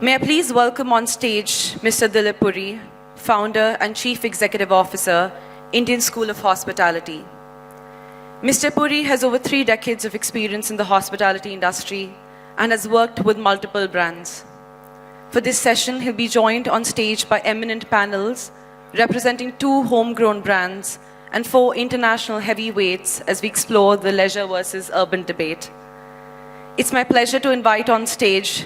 May I please welcome on stage Mr. Dilip Puri, Founder and Chief Executive Officer, Indian School of Hospitality. Mr. Puri has over 3 decades of experience in the hospitality industry and has worked with multiple brands. For this session, he'll be joined on stage by eminent panels representing 2 homegrown brands and 4 international heavyweights as we explore the leisure versus urban debate. It's my pleasure to invite on stage,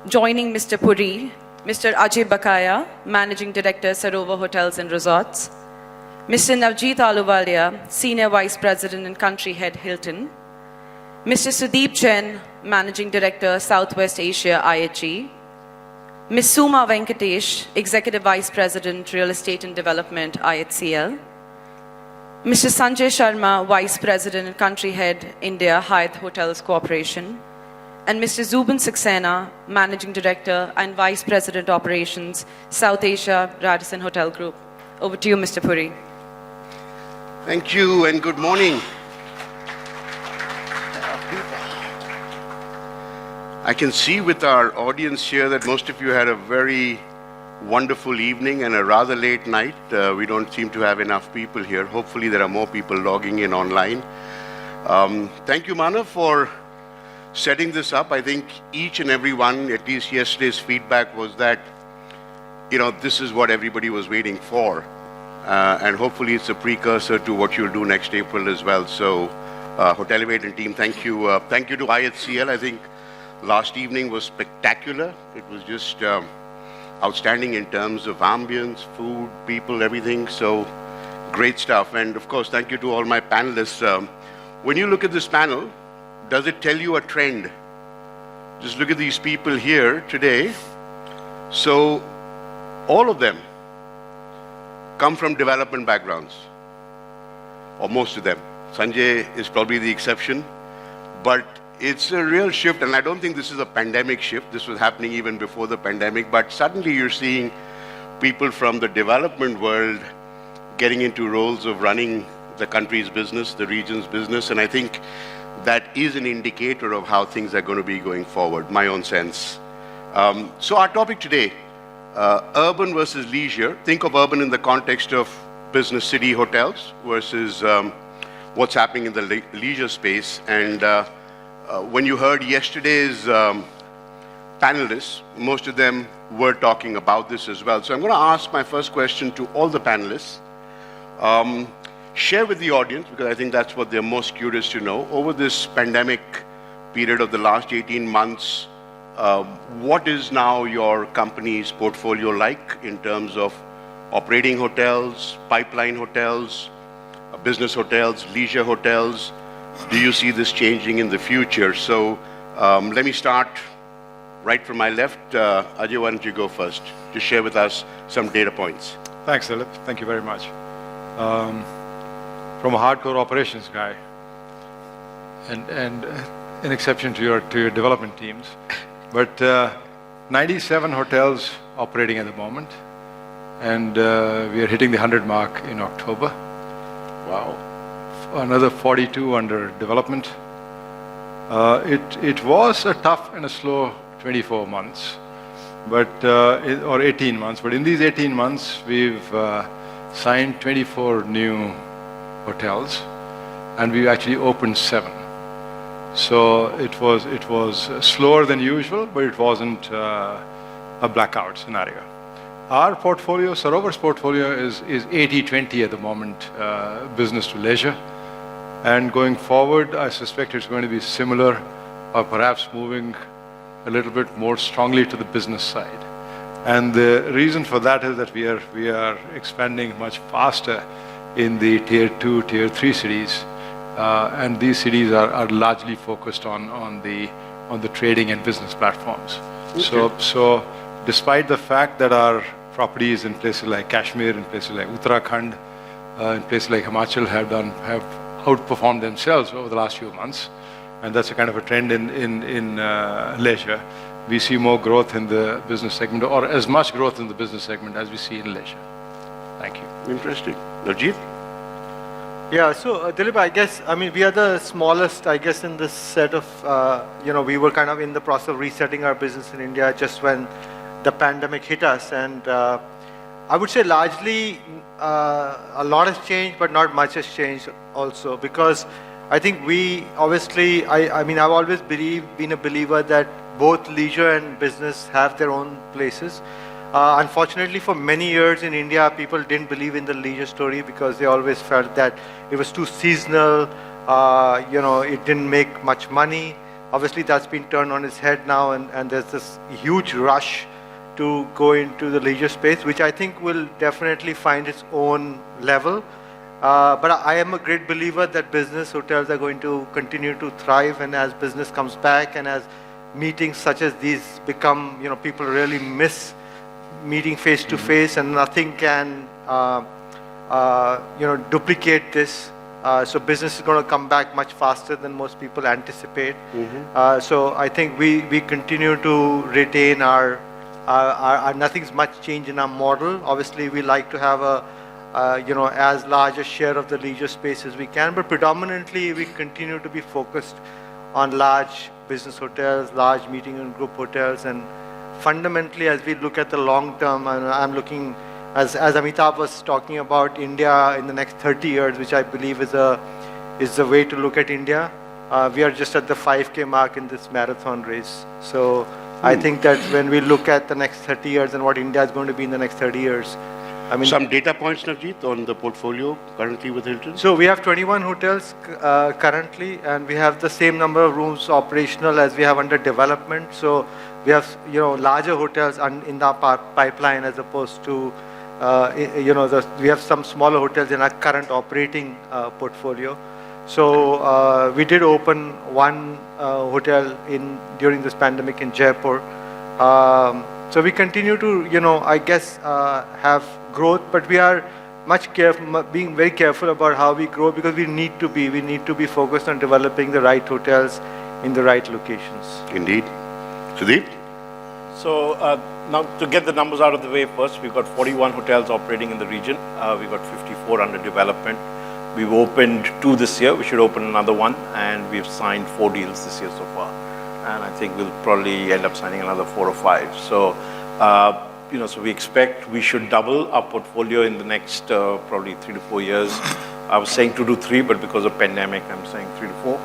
joining Mr. Puri, Mr. Ajay Bakaya, Managing Director, Sarovar Hotels and Resorts, Mr. Navjit Ahluwalia, Senior Vice President and Country Head, Hilton, Mr. Sudeep Jain, Managing Director, Southwest Asia, IHG, Ms. Suma Venkatesh, Executive Vice President, Real Estate and Development, IHCL, Mr. Sunjae Sharma, Vice President and Country Head, India, Hyatt Hotels Corporation, and Mr. Zubin Saxena, Managing Director and Vice President Operations, South Asia, Radisson Hotel Group. Over to you, Mr. Puri. Thank you and good morning. I can see with our audience here that most of you had a very wonderful evening and a rather late night. We don't seem to have enough people here. Hopefully there are more people logging in online. Thank you, Manav, for setting this up. I think each and every one, at least yesterday's feedback was that, this is what everybody was waiting for. And hopefully it's a precursor to what you'll do next April as well. So, Hotelivate and team, thank you. Thank you to IHCL. I think last evening was spectacular. It was just outstanding in terms of ambience, food, people, everything. So, great stuff. And of course, thank you to all my panelists. When you look at this panel, does it tell you a trend? Just look at these people here today. So, all of them come from development backgrounds, or most of them. Sunjae is probably the exception, but it's a real shift, and I don't think this is a pandemic shift. This was happening even before the pandemic, but suddenly you're seeing people from the development world getting into roles of running the country's business, the region's business, and I think that is an indicator of how things are going to be going forward, my own sense. So our topic today, urban versus leisure. Think of urban in the context of business city hotels versus what's happening in the leisure space. And when you heard yesterday's panelists, most of them were talking about this as well. So I'm going to ask my first question to all the panelists. Share with the audience, because I think that's what they're most curious to know. Over this pandemic period of the last 18 months, what is now your company's portfolio like in terms of operating hotels, pipeline hotels, business hotels, leisure hotels? Do you see this changing in the future? So let me start right from my left. Ajay, why don't you go first to share with us some data points? Thanks, Dilip. Thank you very much. From a hardcore operations guy, and an exception to your development teams, but 97 hotels operating at the moment, and we are hitting the 100 mark in October. Wow. Another 42 under development. It was a tough and a slow 24 months, but or 18 months. But in these 18 months, we've signed 24 new hotels, and we actually opened 7. So it was slower than usual, but it wasn't a blackout scenario. Our portfolio, Sarovar's portfolio, is 80-20 at the moment, business to leisure. And going forward, I suspect it's going to be similar, or perhaps moving a little bit more strongly to the business side. And the reason for that is that we are expanding much faster in the tier 2, tier 3 cities, and these cities are largely focused on the trading and business platforms. Okay. So despite the fact that our properties in places like Kashmir, in places like Uttrakhand, in places like Himachal have outperformed themselves over the last few months, and that's a kind of a trend in leisure. We see more growth in the business segment, or as much growth in the business segment as we see in leisure. Thank you. Interesting. Navjit? Yeah, so Dilip, I guess, we are the smallest, I guess, in this set of, we were kind of in the process of resetting our business in India just when the pandemic hit us. And I would say largely a lot has changed, but not much has changed also. Because I think we, obviously, I've always been a believer that both leisure and business have their own places. Unfortunately, for many years in India, people didn't believe in the leisure story because they always felt that it was too seasonal, it didn't make much money. Obviously, that's been turned on its head now, and there's this huge rush to go into the leisure space, which I think will definitely find its own level. But I am a great believer that business hotels are going to continue to thrive, and as business comes back and as meetings such as these become, people really miss meeting face to face, and nothing can duplicate this. So business is going to come back much faster than most people anticipate. So I think we continue to retain our nothing's much change in our model. Obviously, we like to have as large a share of the leisure space as we can, but predominantly we continue to be focused on large business hotels, large meeting and group hotels, and fundamentally, as we look at the long term, and I'm looking, as Amitabh was talking about India in the next 30 years, which I believe is the way to look at India. We are just at the 5K mark in this marathon race. So I think that when we look at the next 30 years and what India is going to be in the next 30 years, some data points, Navjit, on the portfolio currently with Hilton? So we have 21 hotels currently, and we have the same number of rooms operational as we have under development. So we have, larger hotels in our pipeline as opposed to, we have some smaller hotels in our current operating portfolio. So we did open one hotel during this pandemic in Jaipur. So we continue to, have growth, but we are being very careful about how we grow, because we need to be focused on developing the right hotels in the right locations. Indeed. Sudeep? So now to get the numbers out of the way first, we've got 41 hotels operating in the region. We've got 54 under development. We've opened 2 this year. We should open another 1, and we've signed 4 deals this year so far. And I think we'll probably end up signing another 4 or 5. So, so we expect we should double our portfolio in the next probably 3 to 4 years. I was saying 2 to 3, but because of pandemic, I'm saying 3 to 4.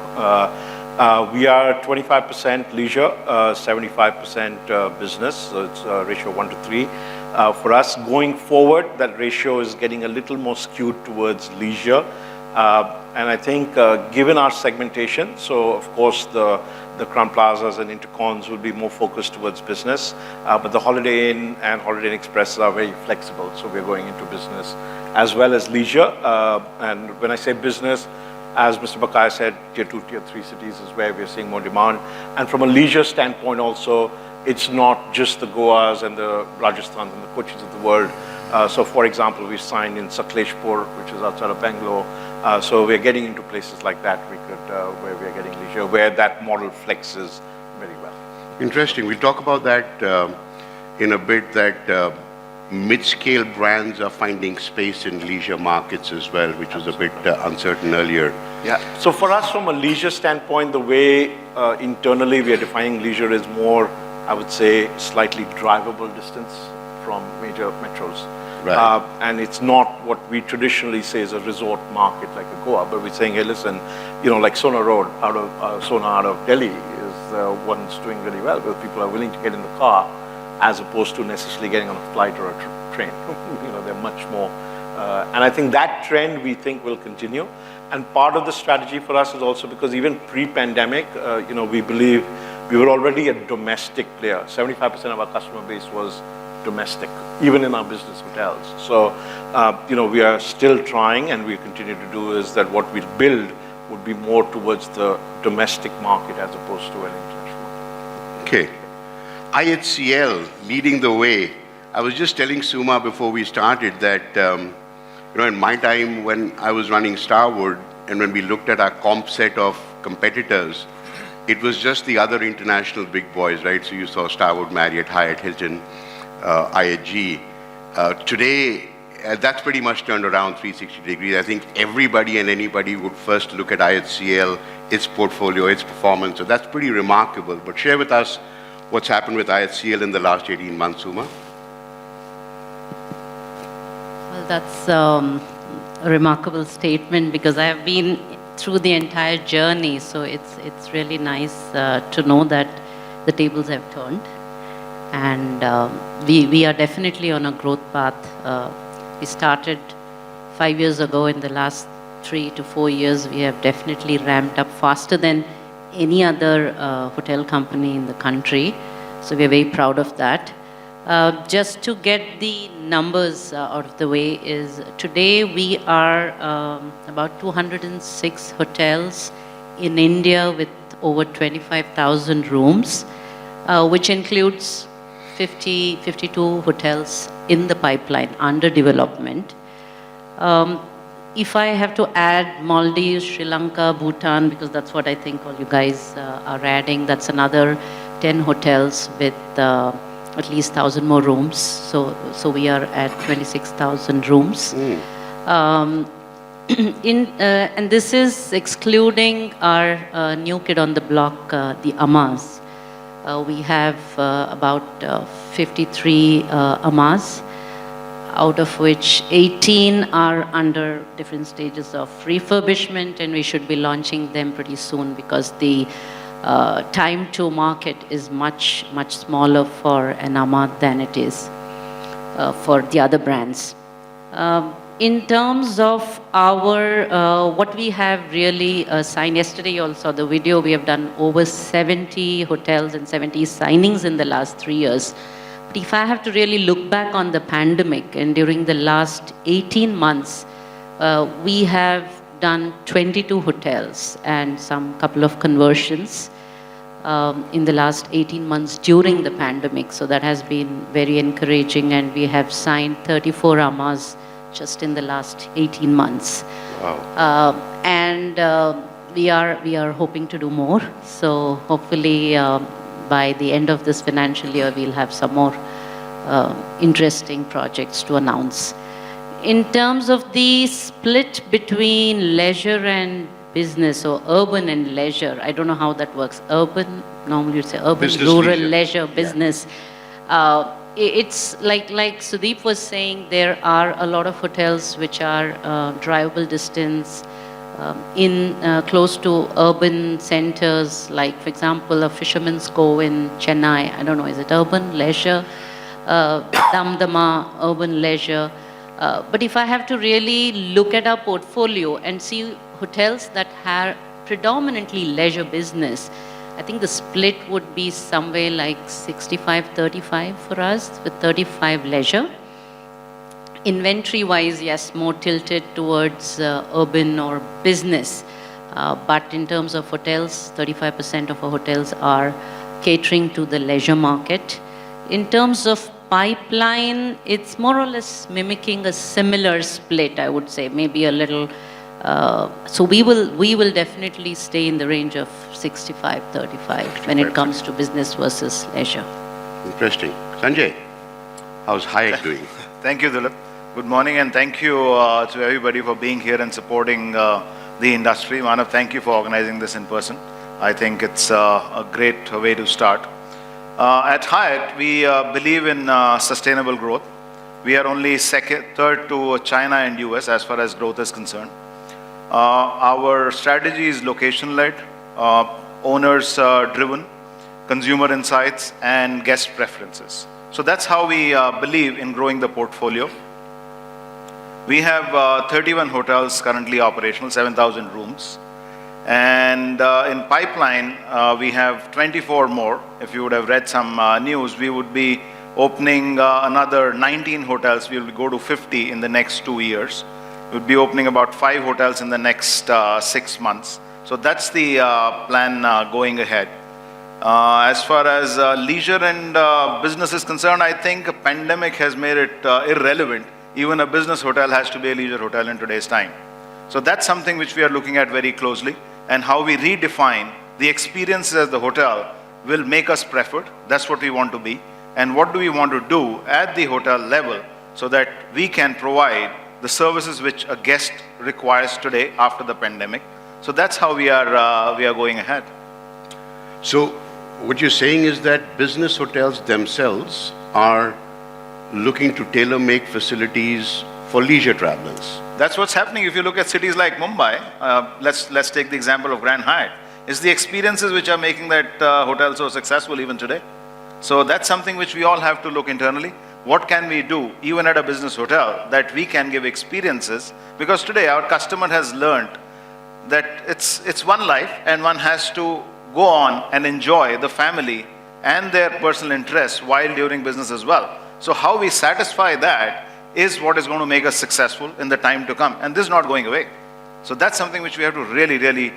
We are 25% leisure, 75% business, so it's a ratio 1 to 3. For us, going forward, that ratio is getting a little more skewed towards leisure. And I think given our segmentation, so of course the Crown Plazas and Intercons will be more focused towards business, but the Holiday Inn and Holiday Inn Express are very flexible, so we're going into business as well as leisure. And when I say business, as Mr. Bakaya said, tier 2, tier 3 cities is where we're seeing more demand. And from a leisure standpoint also, it's not just the Goas and the Rajasthans and the Kochis of the world. So for example, we signed in Sakleshpur, which is outside of Bangalore. So we're getting into places like that where we're getting leisure, where that model flexes very well. Interesting. We'll talk about that in a bit, that mid-scale brands are finding space in leisure markets as well, which was a bit uncertain earlier. Yeah. So for us, from a leisure standpoint, the way internally we are defining leisure is more, I would say, slightly drivable distance from major metros. Right. And it's not what we traditionally say is a resort market like a Goa, but we're saying, hey, listen, like Sona Road out of Delhi is one that's doing really well, because people are willing to get in the car as opposed to necessarily getting on a flight or a train. They're much more. And I think that trend we think will continue. And part of the strategy for us is also because even pre-pandemic, we believe we were already a domestic player. 75% of our customer base was domestic, even in our business hotels. So, we are still trying, and we continue to do, is that what we build would be more towards the domestic market as opposed to an international market. Okay. IHCL leading the way. I was just telling Suma before we started that, in my time when I was running Starwood, and when we looked at our comp set of competitors, it was just the other international big boys, right? So you saw Starwood, Marriott, Hyatt, Hilton, IHG. Today, that's pretty much turned around 360 degrees. I think everybody and anybody would first look at IHCL, its portfolio, its performance. So that's pretty remarkable. But share with us what's happened with IHCL in the last 18 months, Suma. Well, that's a remarkable statement because I have been through the entire journey. So it's really nice to know that the tables have turned. And we are definitely on a growth path. We started 5 years ago. In the last 3 to 4 years, we have definitely ramped up faster than any other hotel company in the country. So we are very proud of that. Just to get the numbers out of the way is today we are about 206 hotels in India with over 25,000 rooms, which includes 52 hotels in the pipeline under development. If I have to add Maldives, Sri Lanka, Bhutan, because that's what I think all you guys are adding, that's another 10 hotels with at least 1,000 more rooms. So we are at 26,000 rooms. And this is excluding our new kid on the block, the Amas. We have about 53 Amas, out of which 18 are under different stages of refurbishment, and we should be launching them pretty soon because the time to market is much smaller for an Ama than it is for the other brands. In terms of our, what we have really signed, yesterday you all saw the video, we have done over 70 hotels and 70 signings in the last 3 years. But if I have to really look back on the pandemic and during the last 18 months, we have done 22 hotels and some couple of conversions in the last 18 months during the pandemic. So that has been very encouraging, and we have signed 34 Amas just in the last 18 months. Wow. And we are hoping to do more. So hopefully by the end of this financial year, we'll have some more interesting projects to announce. In terms of the split between leisure and business, or urban and leisure, I don't know how that works. Urban, normally you'd say urban, Business, rural, leisure. leisure, business. It's like Sudeep was saying, there are a lot of hotels which are drivable distance in close to urban centers, like for example a Fisherman's Cove in Chennai. I don't know, is it urban, leisure? Damdama, urban, leisure. But if I have to really look at our portfolio and see hotels that have predominantly leisure business, I think the split would be somewhere like 65-35 for us, with 35 leisure. Inventory-wise, yes, more tilted towards urban or business. But in terms of hotels, 35% of our hotels are catering to the leisure market. In terms of pipeline, it's more or less mimicking a similar split, I would say, maybe a little. So we will definitely stay in the range of 65-35 when it comes to business versus leisure. Interesting. Sunjae, how's Hyatt doing? Thank you, Dilip. Good morning, and thank you to everybody for being here and supporting the industry. Manav, thank you for organizing this in person. I think it's a great way to start. At Hyatt, we believe in sustainable growth. We are only third to China and US as far as growth is concerned. Our strategy is location-led, owners-driven, consumer insights, and guest preferences. So that's how we believe in growing the portfolio. We have 31 hotels currently operational, 7,000 rooms. And in pipeline, we have 24 more. If you would have read some news, we would be opening another 19 hotels. We will go to 50 in the next 2 years. We would be opening about 5 hotels in the next 6 months. So that's the plan going ahead. As far as leisure and business is concerned, I think a pandemic has made it irrelevant. Even a business hotel has to be a leisure hotel in today's time. So that's something which we are looking at very closely, and how we redefine the experiences at the hotel will make us preferred. That's what we want to be. And what do we want to do at the hotel level so that we can provide the services which a guest requires today after the pandemic. So that's how we are going ahead. So what you're saying is that business hotels themselves are looking to tailor-make facilities for leisure travelers. That's what's happening. If you look at cities like Mumbai, let's take the example of Grand Hyatt. It's the experiences which are making that hotel so successful even today. So that's something which we all have to look internally. What can we do, even at a business hotel, that we can give experiences? Because today our customer has learned that it's one life and one has to go on and enjoy the family and their personal interests while during business as well. So how we satisfy that is what is going to make us successful in the time to come. And this is not going away. So that's something which we have to really, really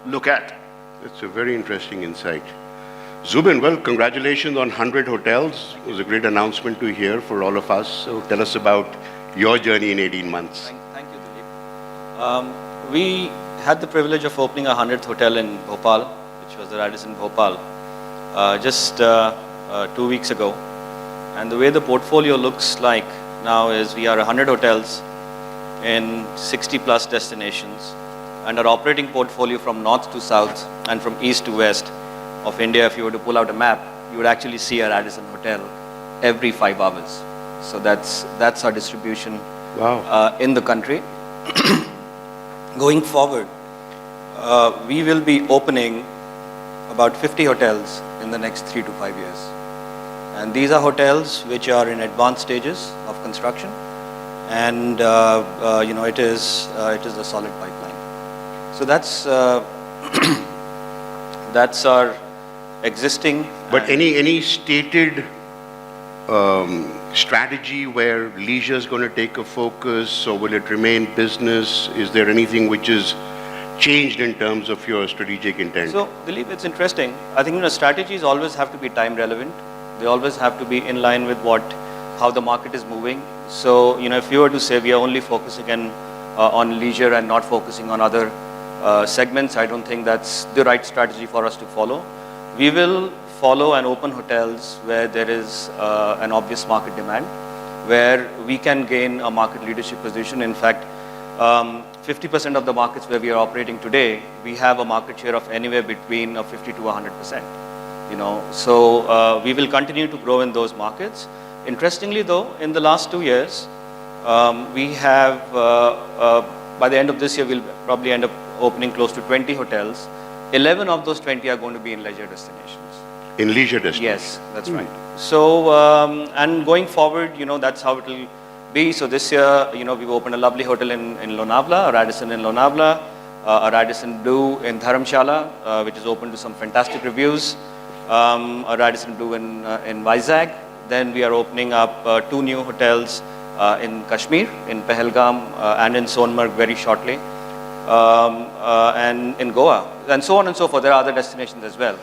look at. That's a very interesting insight. Zubin, well, congratulations on 100 hotels. It was a great announcement to hear for all of us. So tell us about your journey in 18 months. Thank you, Dilip. We had the privilege of opening a 100th hotel in Bhopal, which was the Radisson Bhopal, just 2 weeks ago. And the way the portfolio looks like now is we are 100 hotels in 60 plus destinations. And our operating portfolio from north to south and from east to west of India, if you were to pull out a map, you would actually see a Radisson hotel every 5 hours. So that's our distribution in the country. Going forward, we will be opening about 50 hotels in the next 3 to 5 years. And these are hotels which are in advanced stages of construction, and it is a solid pipeline. So that's our existing. But any stated strategy where leisure is going to take a focus, or will it remain business? Is there anything which is changed in terms of your strategic intent? So, Dilip, it's interesting. I think strategies always have to be time relevant. They always have to be in line with how the market is moving. So, if you were to say we are only focusing on leisure and not focusing on other segments, I don't think that's the right strategy for us to follow. We will follow and open hotels where there is an obvious market demand, where we can gain a market leadership position. In fact, 50% of the markets where we are operating today, we have a market share of anywhere between 50 to 100%. So we will continue to grow in those markets. Interestingly, though, in the last 2 years, we have by the end of this year, we'll probably end up opening close to 20 hotels. 11 of those 20 are going to be in leisure destinations. In leisure destinations? Yes, that's right. So, and going forward, that's how it will be. So this year, we've opened a lovely hotel in Lonavala, a Radisson in Lonavala, a Radisson Blue in Dharamshala, which is open to some fantastic reviews, a Radisson Blue in Vizag. Then we are opening up 2 new hotels in Kashmir, in Pahalgam, and in Sonmarg very shortly, and in Goa, and so on and so forth. There are other destinations as well.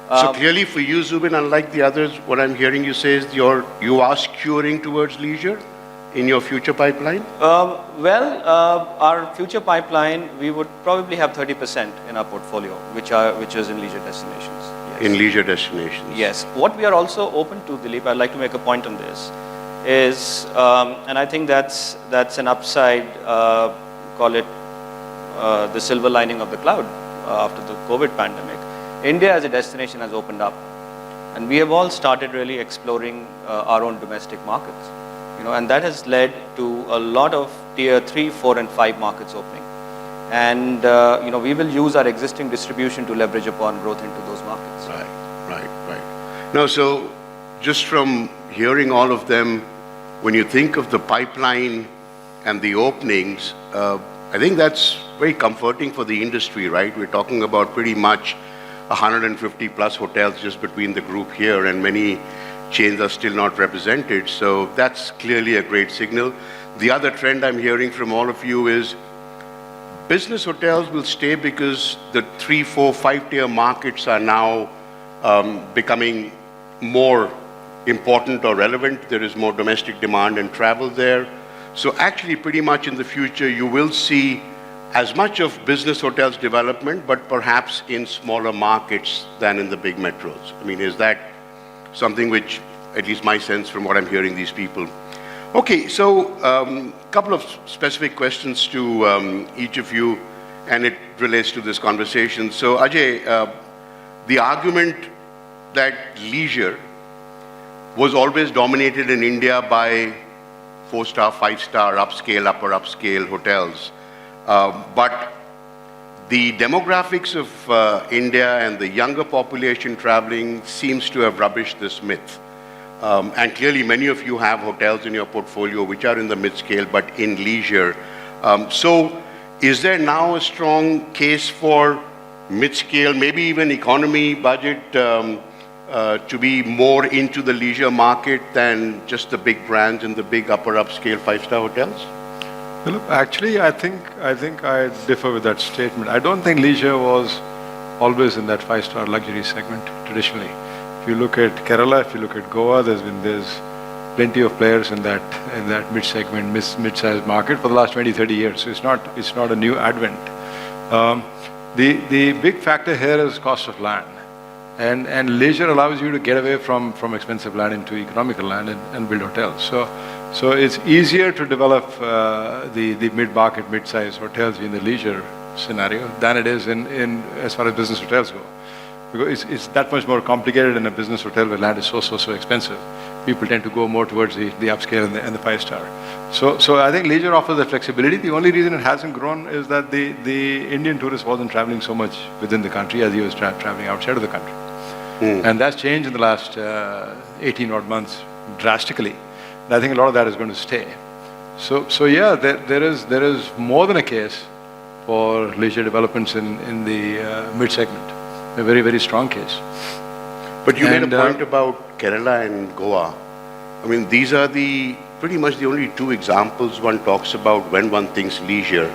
So clearly for you, Zubin, unlike the others, what I'm hearing you say is you are skewing towards leisure in your future pipeline? Our future pipeline, we would probably have 30% in our portfolio, which is in leisure destinations. Yes. In leisure destinations? Yes. What we are also open to, Dilip, I'd like to make a point on this, is, and I think that's an upside, call it the silver lining of the cloud after the COVID pandemic. India as a destination has opened up, and we have all started really exploring our own domestic markets, and that has led to a lot of tier 3, 4, and 5 markets opening. And we will use our existing distribution to leverage upon growth into those markets. Right. Now, so just from hearing all of them, when you think of the pipeline and the openings, I think that's very comforting for the industry, right? We're talking about pretty much 150 plus hotels just between the group here, and many chains are still not represented. So that's clearly a great signal. The other trend I'm hearing from all of you is business hotels will stay because the 3, 4, 5 tier markets are now becoming more important or relevant. There is more domestic demand and travel there. So actually pretty much in the future you will see as much of business hotels development, but perhaps in smaller markets than in the big metros. I mean, is that something which, at least my sense from what I'm hearing these people? Okay, so couple of specific questions to each of you, and it relates to this conversation. So Ajay, the argument that leisure was always dominated in India by 4-star, 5-star, upscale, upper upscale hotels. But the demographics of India and the younger population traveling seems to have rubbished this myth. And clearly many of you have hotels in your portfolio which are in the mid-scale but in leisure. So is there now a strong case for mid-scale, maybe even economy budget to be more into the leisure market than just the big brands and the big upper upscale 5-star hotels? Look, actually, I think I differ with that statement. I don't think leisure was always in that 5-star luxury segment traditionally. If you look at Kerala, if you look at Goa, there's plenty of players in that mid-segment, mid-sized market for the last 20, 30 years. So it's not a new advent. The big factor here is cost of land. And leisure allows you to get away from expensive land into economical land and build hotels. So it's easier to develop the mid-market, mid-sized hotels in the leisure scenario than it is in as far as business hotels go. Because it's that much more complicated in a business hotel where land is so expensive. People tend to go more towards the upscale and the 5-star. So I think leisure offers the flexibility. The only reason it hasn't grown is that the Indian tourist wasn't traveling so much within the country as he was traveling outside of the country. And that's changed in the last 18 odd months drastically. And I think a lot of that is going to stay. So yeah, there is more than a case for leisure developments in the mid-segment. A very, very strong case. But you made a point about Kerala and Goa. I mean, these are pretty much the only two examples one talks about when one thinks leisure.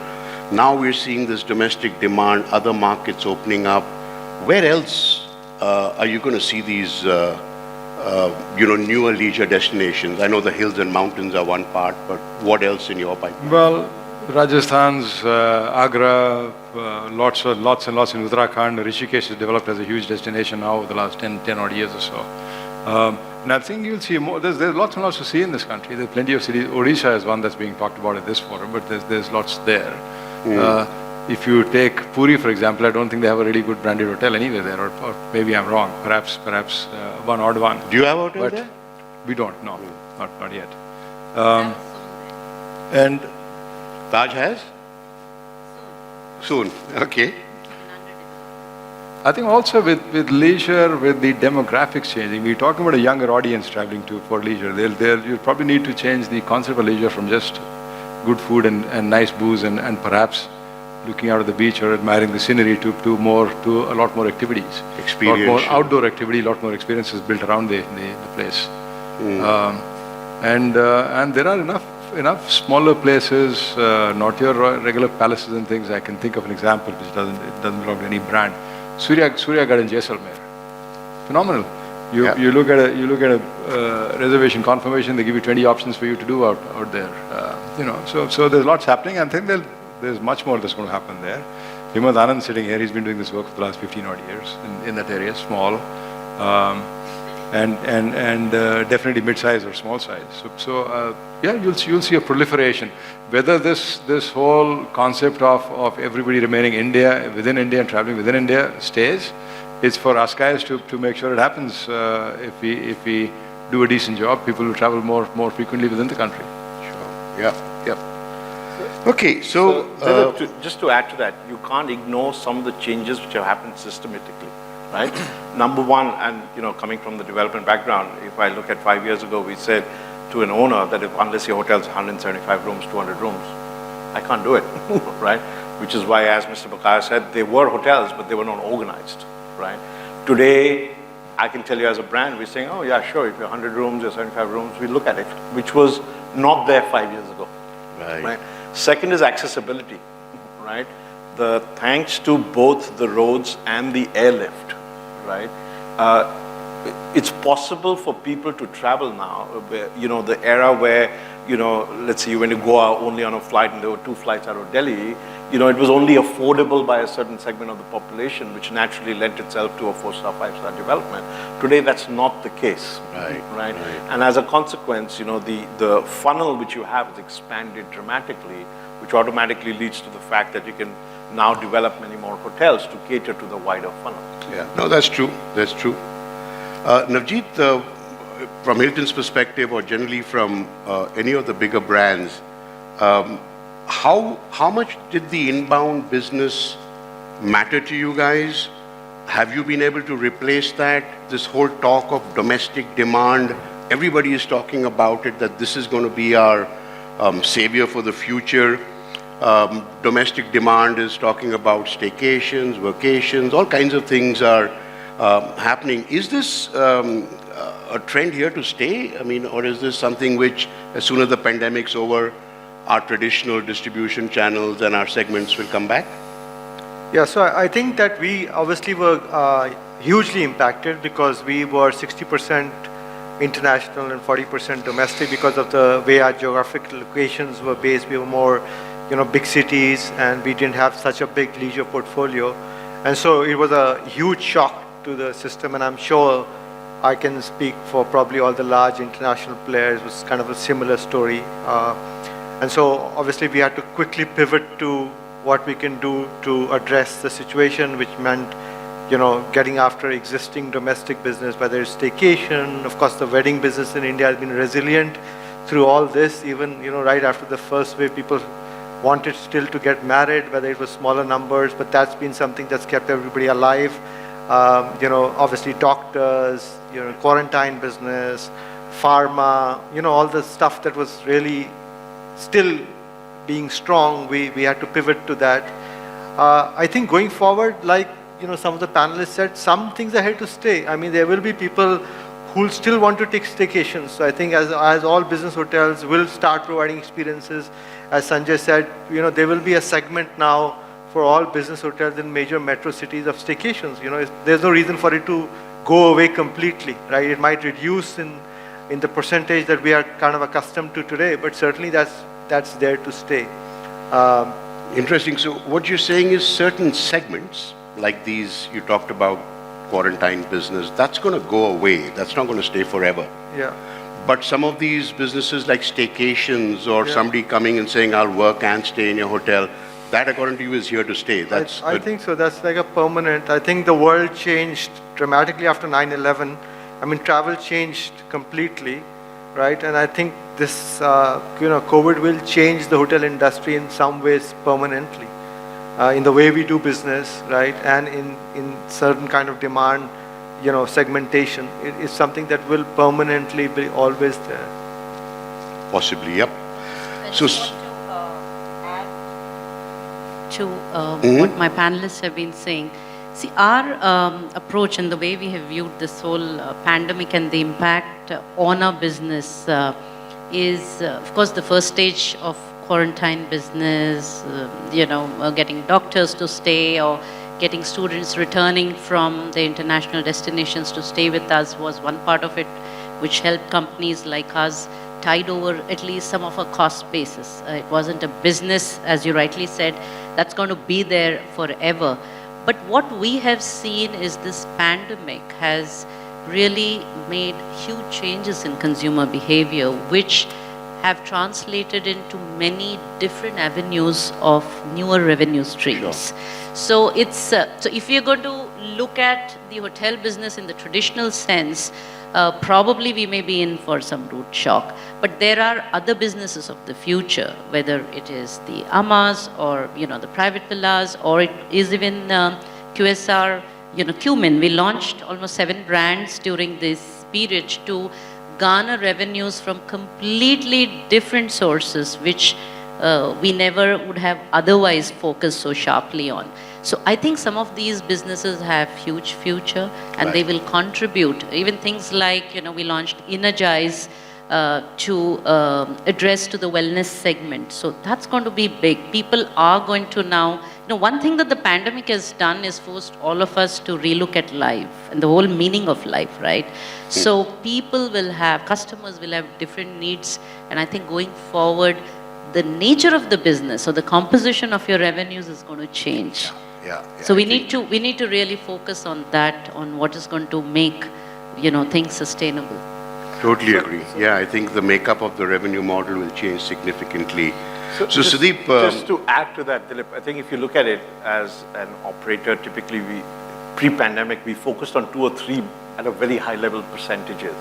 Now we're seeing this domestic demand, other markets opening up. Where else are you going to see these, newer leisure destinations? I know the hills and mountains are one part, but what else in your pipeline? Well, Rajasthan's Agra, lots and lots in Uttrakhand. Rishikesh has developed as a huge destination now over the last 10 odd years or so. And I think you'll see more. There's lots and lots to see in this country. There's plenty of cities. Odisha is one that's being talked about at this forum, but there's lots there. If you take Puri, for example, I don't think they have a really good branded hotel anywhere there, or maybe I'm wrong. Perhaps one odd one. Do you have a hotel there? We don't. No, not yet. And Taj has? Soon. Okay. I think also with leisure, with the demographics changing, we're talking about a younger audience traveling for leisure. You'll probably need to change the concept of leisure from just good food and nice booze and perhaps looking out at the beach or admiring the scenery to a lot more activities. A lot more outdoor activity, a lot more experiences built around the place. And there are enough smaller places, not your regular palaces and things. I can think of an example which doesn't belong to any brand. Suryagarh in Jaisalmer, phenomenal. You look at a reservation confirmation. They give you 20 options for you to do out there. So there's lots happening. I think there's much more that's going to happen there. Himad Anand sitting here. He's been doing this work for the last 15 odd years in that area, small. And definitely mid-size or small size. So you'll see a proliferation. Whether this whole concept of everybody remaining within India and traveling within India stays, it's for us guys to make sure it happens. If we do a decent job, people will travel more frequently within the country. Sure. Yep. Okay, so just to add to that, you can't ignore some of the changes which have happened systematically. Right? Number one, and coming from the development background, if I look at 5 years ago, we said to an owner that unless your hotel's 175 rooms, 200 rooms, I can't do it, right? Which is why, as Mr. Bakaya said, they were hotels, but they were not organized, right? Today, I can tell you as a brand, we're saying, oh yeah, sure, if you're 100 rooms, you're 75 rooms, we look at it, which was not there 5 years ago, right? Second is accessibility, right? Thanks to both the roads and the airlift, right? It's possible for people to travel now. The era where let's say you went to Goa only on a flight and there were 2 flights out of Delhi. it was only affordable by a certain segment of the population, which naturally lent itself to a 4-star, 5-star development. Today, that's not the case. Right. And as a consequence, the funnel which you have is expanded dramatically, which automatically leads to the fact that you can now develop many more hotels to cater to the wider funnel. Yeah, no, that's true. That's true. Navjit, from Hilton's perspective, or generally from any of the bigger brands, how much did the inbound business matter to you guys? Have you been able to replace that? This whole talk of domestic demand, everybody is talking about it, that this is going to be our savior for the future. Domestic demand is talking about staycations, vacations, all kinds of things are happening. Is this a trend here to stay? I mean, or is this something which, as soon as the pandemic's over, our traditional distribution channels and our segments will come back? Yeah, so I think that we obviously were hugely impacted because we were 60% international and 40% domestic because of the way our geographic locations were based. We were more, big cities, and we didn't have such a big leisure portfolio. And so it was a huge shock to the system, and I'm sure I can speak for probably all the large international players. It was kind of a similar story. And so obviously we had to quickly pivot to what we can do to address the situation, which meant, getting after existing domestic business, whether it's staycation. Of course, the wedding business in India has been resilient through all this. Even, right after the first wave, people wanted still to get married, whether it was smaller numbers, but that's been something that's kept everybody alive. Obviously doctors, quarantine business, pharma, all the stuff that was really still being strong, we had to pivot to that. I think going forward, like some of the panelists said, some things are here to stay. I mean, there will be people who will still want to take staycations. So I think as all business hotels will start providing experiences, as Sunjae said, there will be a segment now for all business hotels in major metro cities of staycations. There's no reason for it to go away completely, right? It might reduce in the percentage that we are kind of accustomed to today, but certainly that's there to stay. Interesting. So what you're saying is certain segments, like these you talked about, quarantine business, that's going to go away. That's not going to stay forever. Yeah. But some of these businesses like staycations or somebody coming and saying, I'll work and stay in your hotel, that according to you is here to stay. I think so. That's like a permanent. I think the world changed dramatically after 9/11. I mean, travel changed completely, right? And I think this, COVID will change the hotel industry in some ways permanently, in the way we do business, right? And in certain kind of demand, segmentation. It is something that will permanently be always there. Possibly, yep. So, to what my panelists have been saying. See, our approach and the way we have viewed this whole pandemic and the impact on our business is, of course, the first stage of quarantine business, getting doctors to stay or getting students returning from the international destinations to stay with us was one part of it, which helped companies like us tide over at least some of our cost basis. It wasn't a business, as you rightly said, that's going to be there forever. But what we have seen is this pandemic has really made huge changes in consumer behavior, which have translated into many different avenues of newer revenue streams. Sure. So it's so if you're going to look at the hotel business in the traditional sense, probably we may be in for some root shock. But there are other businesses of the future, whether it is the AMAs or the private villas, or it is even QSR, Qmin. We launched almost 7 brands during this period to garner revenues from completely different sources, which we never would have otherwise focused so sharply on. So I think some of these businesses have huge future, and they will contribute. Even things like, we launched Energize to address to the wellness segment. So that's going to be big. People are going to now, one thing that the pandemic has done is forced all of us to relook at life and the whole meaning of life, right? So people will have, customers will have different needs, and I think going forward, the nature of the business or the composition of your revenues is going to change. So we need to really focus on that, on what is going to make, things sustainable. Totally agree. Yeah, I think the makeup of the revenue model will change significantly. So Sudeep... just to add to that, Dilip, I think if you look at it as an operator, typically pre-pandemic, we focused on 2 or 3 at a very high level percentages.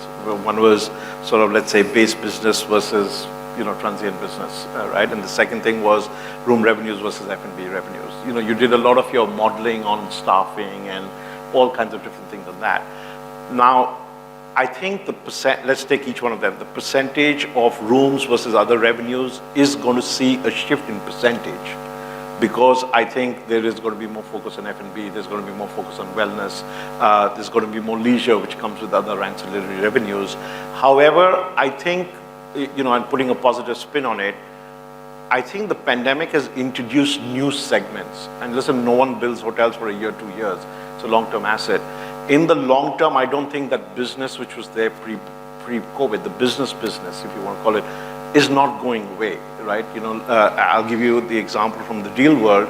One was sort of, let's say, base business versus, transient business, right? And the second thing was room revenues versus F&B revenues. You did a lot of your modeling on staffing and all kinds of different things on that. Now, I think let's take each one of them. The percentage of rooms versus other revenues is going to see a shift in percentage, because I think there is going to be more focus on F&B, there's going to be more focus on wellness, there's going to be more leisure, which comes with other ancillary revenues. However, I think, and putting a positive spin on it, I think the pandemic has introduced new segments. And listen, no one builds hotels for a year, 2 years. It's a long-term asset. In the long term, I don't think that business which was there pre-COVID, the business, if you want to call it, is not going away, right? I'll give you the example from the deal world.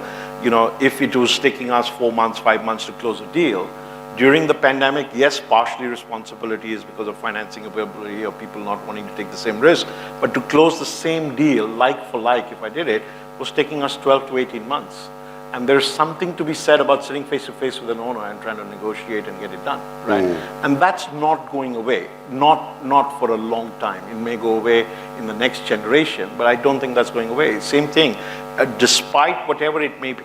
If it was taking us 4 months, 5 months to close a deal, during the pandemic, yes, partially responsibility is because of financing availability or people not wanting to take the same risk, but to close the same deal, like for like, if I did it, was taking us 12 to 18 months. And there's something to be said about sitting face to face with an owner and trying to negotiate and get it done, right? And that's not going away, not for a long time. It may go away in the next generation, but I don't think that's going away. Same thing, despite whatever it may be.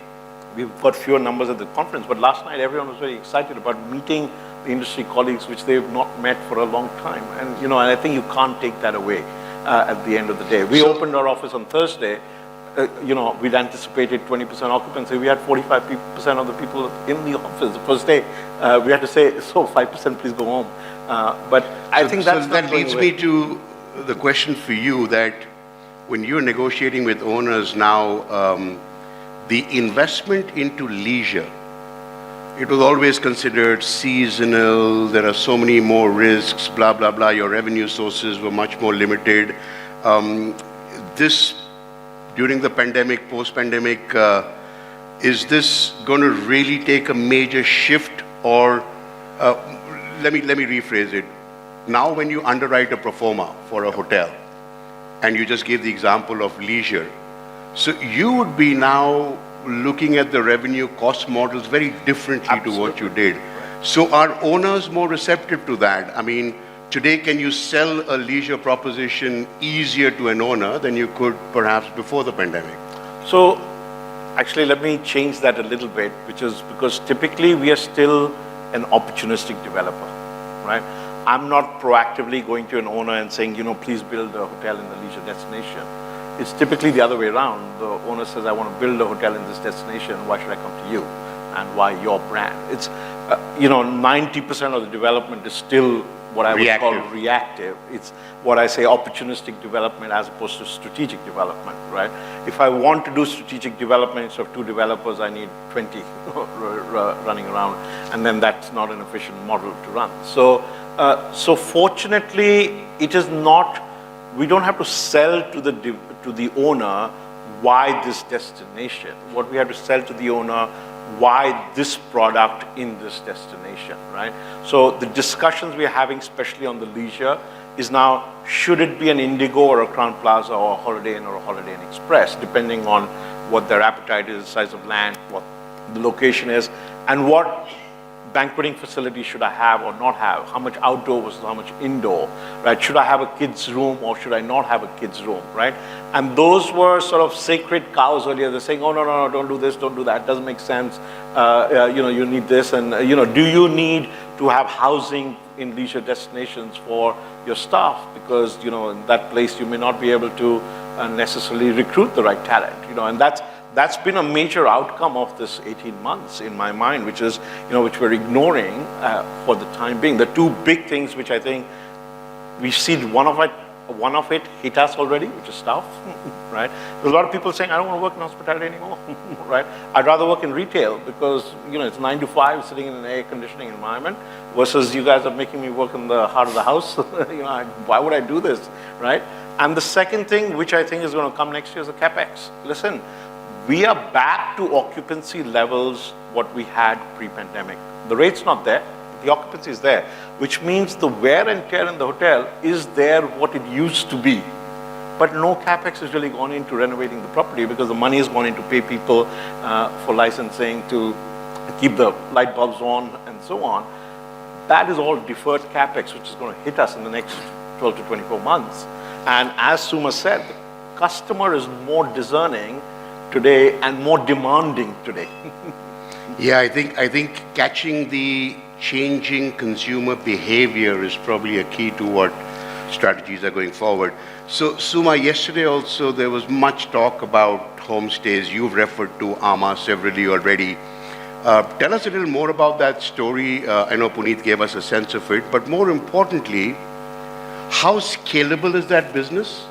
We've got fewer numbers at the conference, but last night everyone was very excited about meeting the industry colleagues which they've not met for a long time. And, and I think you can't take that away at the end of the day. We opened our office on Thursday. We'd anticipated 20% occupancy. We had 45% of the people in the office the first day. We had to say, so 5%, please go home. But I think that leads me to the question for you, that when you're negotiating with owners now, the investment into leisure, it was always considered seasonal, there are so many more risks, blah, blah, blah, your revenue sources were much more limited. During the pandemic, post-pandemic, is this going to really take a major shift, or let me rephrase it. Now when you underwrite a pro forma for a hotel, and you just gave the example of leisure, so you would be now looking at the revenue cost models very differently to what you did. So are owners more receptive to that? I mean, today, can you sell a leisure proposition easier to an owner than you could perhaps before the pandemic? So, actually, let me change that a little bit, which is because typically we are still an opportunistic developer, right? I'm not proactively going to an owner and saying, please build a hotel in the leisure destination. It's typically the other way around. The owner says, I want to build a hotel in this destination. Why should I come to you? And why your brand? It's, 90% of the development is still what I would call reactive. It's what I say opportunistic development as opposed to strategic development, right? If I want to do strategic development of 2 developers, I need 20 running around, and then that's not an efficient model to run. So fortunately, it is not, we don't have to sell to the owner why this destination. What we have to sell to the owner, why this product in this destination, right? So the discussions we are having, especially on the leisure, is now, should it be an Indigo or a Crown Plaza or a Holiday Inn or a Holiday Inn Express, depending on what their appetite is, the size of land, what the location is, and what banqueting facility should I have or not have? How much outdoor versus how much indoor, right? Should I have a kid's room or should I not have a kid's room, right? And those were sort of sacred cows earlier. They're saying, oh, no, don't do this, don't do that. It doesn't make sense. You need this. And, do you need to have housing in leisure destinations for your staff? Because, in that place, you may not be able to necessarily recruit the right talent, and that's been a major outcome of this 18 months in my mind, which is, which we're ignoring for the time being. The 2 big things which I think we see, one of one of it hit us already, which is staff, right? There's a lot of people saying, I don't want to work in hospitality anymore, right? I'd rather work in retail because, it's 9 to 5 sitting in an air conditioning environment versus you guys are making me work in the heart of the house. Why would I do this, right? And the second thing, which I think is going to come next year, is the CapEx. Listen, we are back to occupancy levels what we had pre-pandemic. The rate's not there, the occupancy is there, which means the wear and tear in the hotel is there what it used to be. But no CapEx has really gone into renovating the property because the money has gone in to pay people for licensing, to keep the light bulbs on and so on. That is all deferred CapEx, which is going to hit us in the next 12 to 24 months. And as Suma said, the customer is more discerning today and more demanding today. Yeah, I think catching the changing consumer behavior is probably a key to what strategies are going forward. So Suma, yesterday also there was much talk about homestays. You've referred to Ama severally already. Tell us a little more about that story. I know Puneet gave us a sense of it, but more importantly, how scalable is that business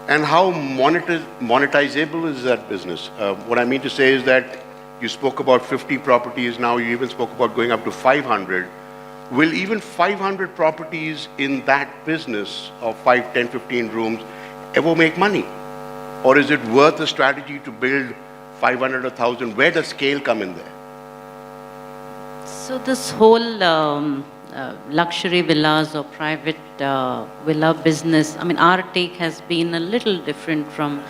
and how monetizable is that business? What I mean to say is that you spoke about 50 properties, now you even spoke about going up to 500. Will even 500 properties in that business of 5, 10, 15 rooms ever make money? Or is it worth a strategy to build 500 or 1,000? Where does scale come in there? So this whole luxury villas or private villa business, I mean, our take has been a little different from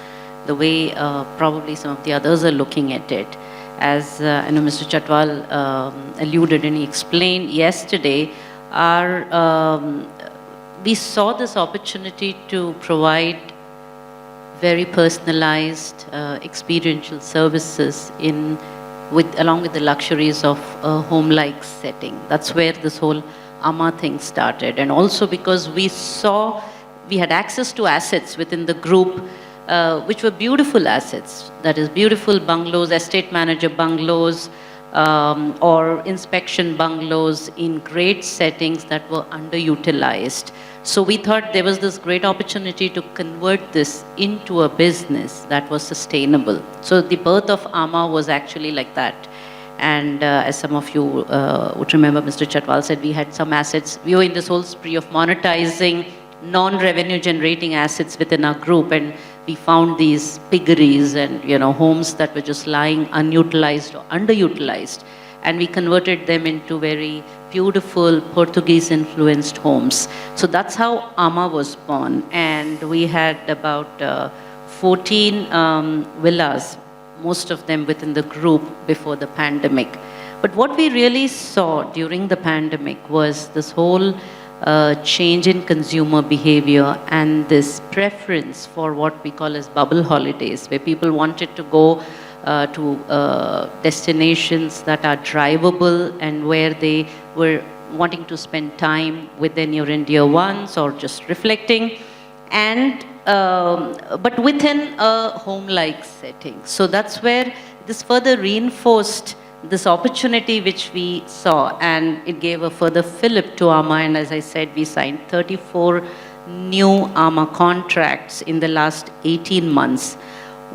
the way probably some of the others are looking at it. As I know Mr. Chatwal alluded and he explained yesterday, we saw this opportunity to provide very personalized experiential services along with the luxuries of a home-like setting. That's where this whole Ama thing started. And also because we had access to assets within the group which were beautiful assets, that is beautiful bungalows, estate manager bungalows, or inspection bungalows in great settings that were underutilized. So we thought there was this great opportunity to convert this into a business that was sustainable. So the birth of Ama was actually like that. And as some of you would remember, Mr. Chatwal said we had some assets. We were in this whole spree of monetizing non-revenue generating assets within our group, and we found these piggeries and homes that were just lying unutilized or underutilized, and we converted them into very beautiful Portuguese influenced homes. So that's how Ama was born, and we had about 14 villas, most of them within the group before the pandemic. But what we really saw during the pandemic was this whole change in consumer behavior and this preference for what we call as bubble holidays, where people wanted to go to destinations that are drivable and where they were wanting to spend time with their near and dear ones or just reflecting, and but within a home-like setting. So that's where this further reinforced this opportunity which we saw, and it gave a further fillip to Ama. And as I said, we signed 34 new Ama contracts in the last 18 months.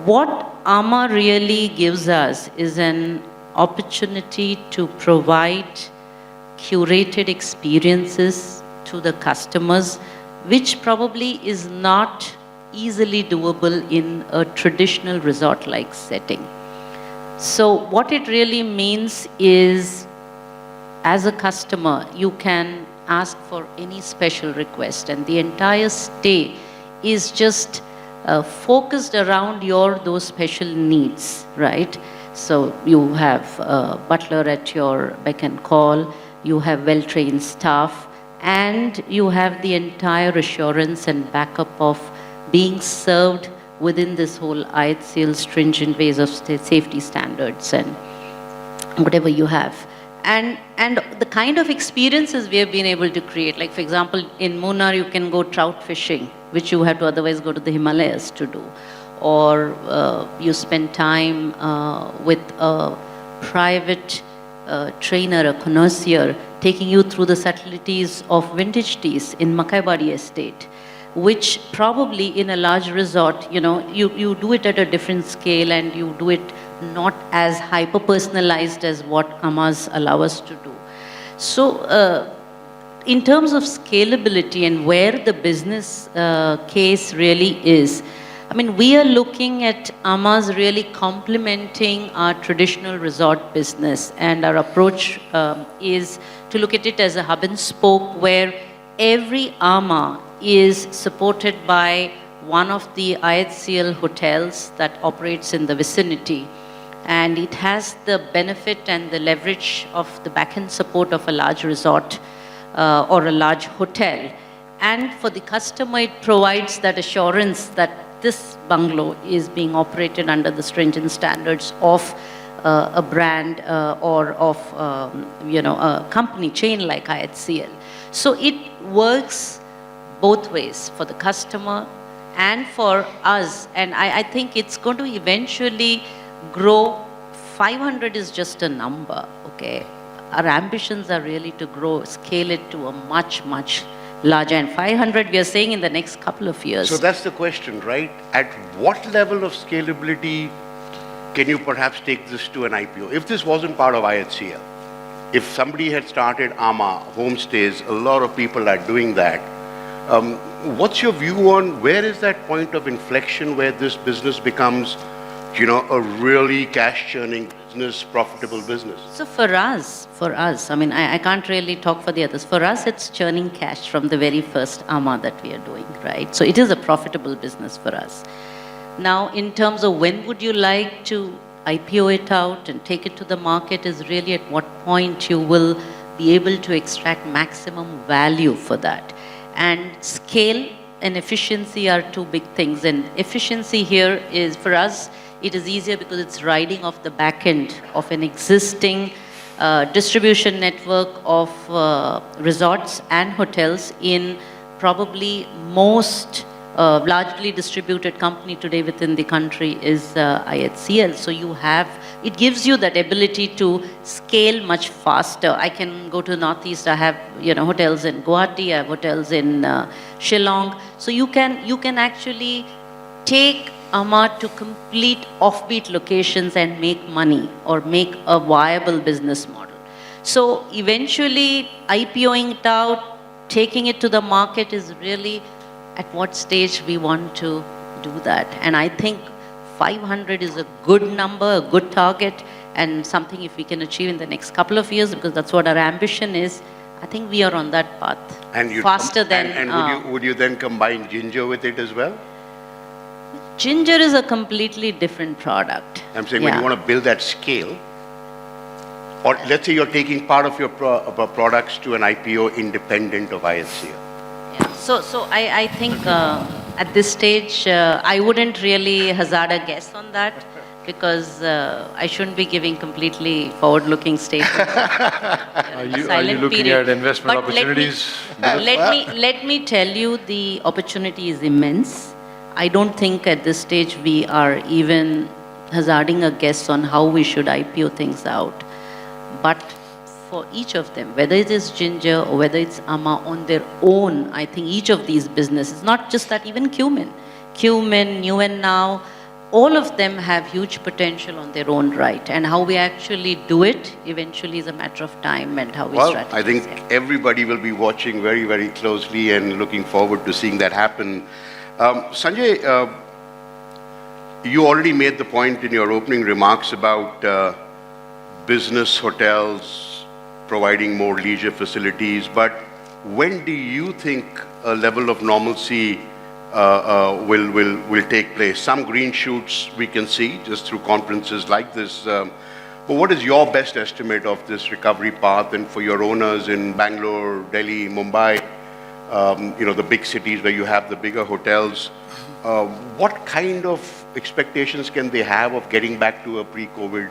What Ama really gives us is an opportunity to provide curated experiences to the customers, which probably is not easily doable in a traditional resort-like setting. So what it really means is, as a customer, you can ask for any special request, and the entire stay is just focused around those special needs, right? So you have a butler at your beck and call, you have well-trained staff, and you have the entire assurance and backup of being served within this whole IHCL stringent ways of safety standards and whatever you have. And the kind of experiences we have been able to create, like for example, in Munnar you can go trout fishing, which you have to otherwise go to the Himalayas to do. Or you spend time with a private trainer, a connoisseur, taking you through the subtleties of vintage teas in Makaibadi estate. which probably in a large resort, you do it at a different scale and you do it not as hyper-personalized as what AMAs allow us to do. So, in terms of scalability and where the business case really is, I mean, we are looking at AMAs really complementing our traditional resort business, and our approach is to look at it as a hub and spoke where every AMA is supported by one of the IHCL hotels that operates in the vicinity. And it has the benefit and the leverage of the back-end support of a large resort or a large hotel. And for the customer, it provides that assurance that this bungalow is being operated under the stringent standards of a brand or of a company chain like IHCL. So it works both ways for the customer and for us. And I think it's going to eventually grow. 500 is just a number, okay? Our ambitions are really to grow, scale it to a much, much larger. And 500, we are saying in the next couple of years. So that's the question, right? At what level of scalability can you perhaps take this to an IPO? If this wasn't part of IHCL, if somebody had started AMA, homestays, a lot of people are doing that. What's your view on where is that point of inflection where this business becomes, a really cash-churning business, profitable business? So for us, I mean, I can't really talk for the others. For us, it's churning cash from the very first AMA that we are doing, right? So it is a profitable business for us. Now, in terms of when would you like to IPO it out and take it to the market is really at what point you will be able to extract maximum value for that. And scale and efficiency are two big things. And efficiency here is, for us, it is easier because it's riding off the back end of an existing distribution network of resorts and hotels in probably most largely distributed company today within the country is IHCL. So it gives you that ability to scale much faster. I can go to Northeast, I have hotels in Guwahati, I have hotels in Shillong. So you can actually take AMA to complete offbeat locations and make money or make a viable business model. So eventually IPOing it out, taking it to the market is really at what stage we want to do that. And I think 500 is a good number, a good target, and something if we can achieve in the next couple of years, because that's what our ambition is, I think we are on that path. And faster than... And would you then combine Ginger with it as well? Ginger is a completely different product. I'm saying when you want to build that scale, or let's say you're taking part of your products to an IPO independent of IHCL. Yeah. So I think at this stage, I wouldn't really hazard a guess on that because I shouldn't be giving completely forward-looking statements. Are you looking at investment opportunities? Let me tell you, the opportunity is immense. I don't think at this stage we are even hazarding a guess on how we should IPO things out. But for each of them, whether it is Ginger or whether it's AMA on their own, I think each of these businesses, not just that, even Cumin, New and Now, all of them have huge potential on their own right. And how we actually do it eventually is a matter of time and how we strategize. I think everybody will be watching very, very closely and looking forward to seeing that happen. Sunjae, you already made the point in your opening remarks about business hotels providing more leisure facilities, but when do you think a level of normalcy will take place? Some green shoots we can see just through conferences like this. But what is your best estimate of this recovery path, and for your owners in Bangalore, Delhi, Mumbai, the big cities where you have the bigger hotels, what kind of expectations can they have of getting back to a pre-COVID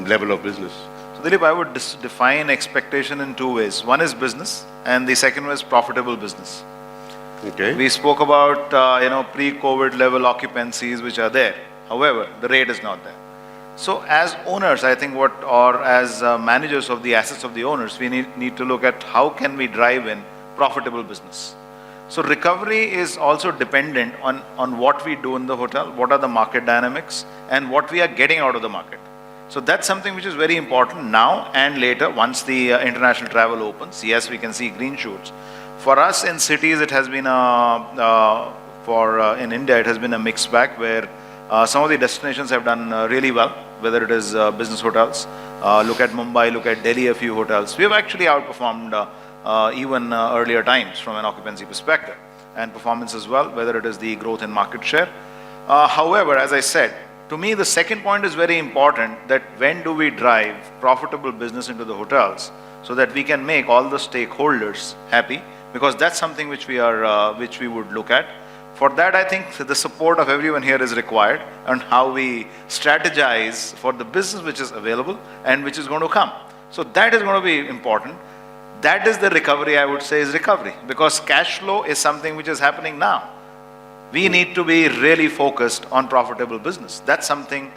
level of business? So Dilip, I would define expectation in two ways. One is business, and the second was profitable business. Okay. We spoke about pre-COVID level occupancies which are there. However, the rate is not there. So as owners, I think as managers of the assets of the owners, we need to look at how can we drive in profitable business. So recovery is also dependent on what we do in the hotel, what are the market dynamics, and what we are getting out of the market. So that's something which is very important now and later once the international travel opens. Yes, we can see green shoots. For us in cities, it has been in India, it has been a mixed bag where some of the destinations have done really well, whether it is business hotels. Look at Mumbai, look at Delhi, a few hotels. We have actually outperformed even earlier times from an occupancy perspective and performance as well, whether it is the growth in market share. However, as I said, to me, the second point is very important, that when do we drive profitable business into the hotels so that we can make all the stakeholders happy, because that's something which we would look at. For that, I think the support of everyone here is required on how we strategize for the business which is available and which is going to come. So that is going to be important. That is the recovery, I would say, is recovery, because cash flow is something which is happening now. We need to be really focused on profitable business. That's something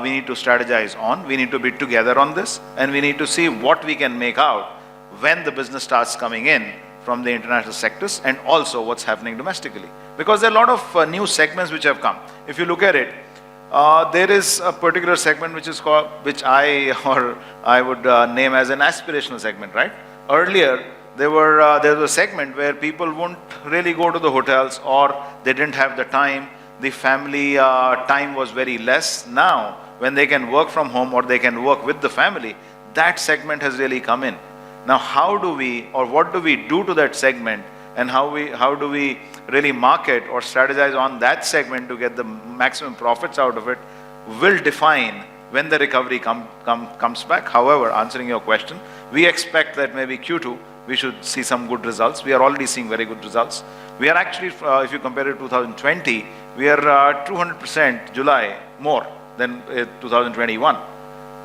we need to strategize on. We need to be together on this, and we need to see what we can make out when the business starts coming in from the international sectors, and also what's happening domestically. Because there are a lot of new segments which have come. If you look at it, there is a particular segment which is called, which I would name as an aspirational segment, right? Earlier, there was a segment where people wouldn't really go to the hotels, or they didn't have the time. The family time was very less. Now, when they can work from home or they can work with the family, that segment has really come in. Now, how do we, or what do we do to that segment, and how do we really market or strategize on that segment to get the maximum profits out of it, will define when the recovery comes back. However, answering your question, we expect that maybe Q2, we should see some good results. We are already seeing very good results. We are actually, if you compare it to 2020, we are 200% July more than 2021.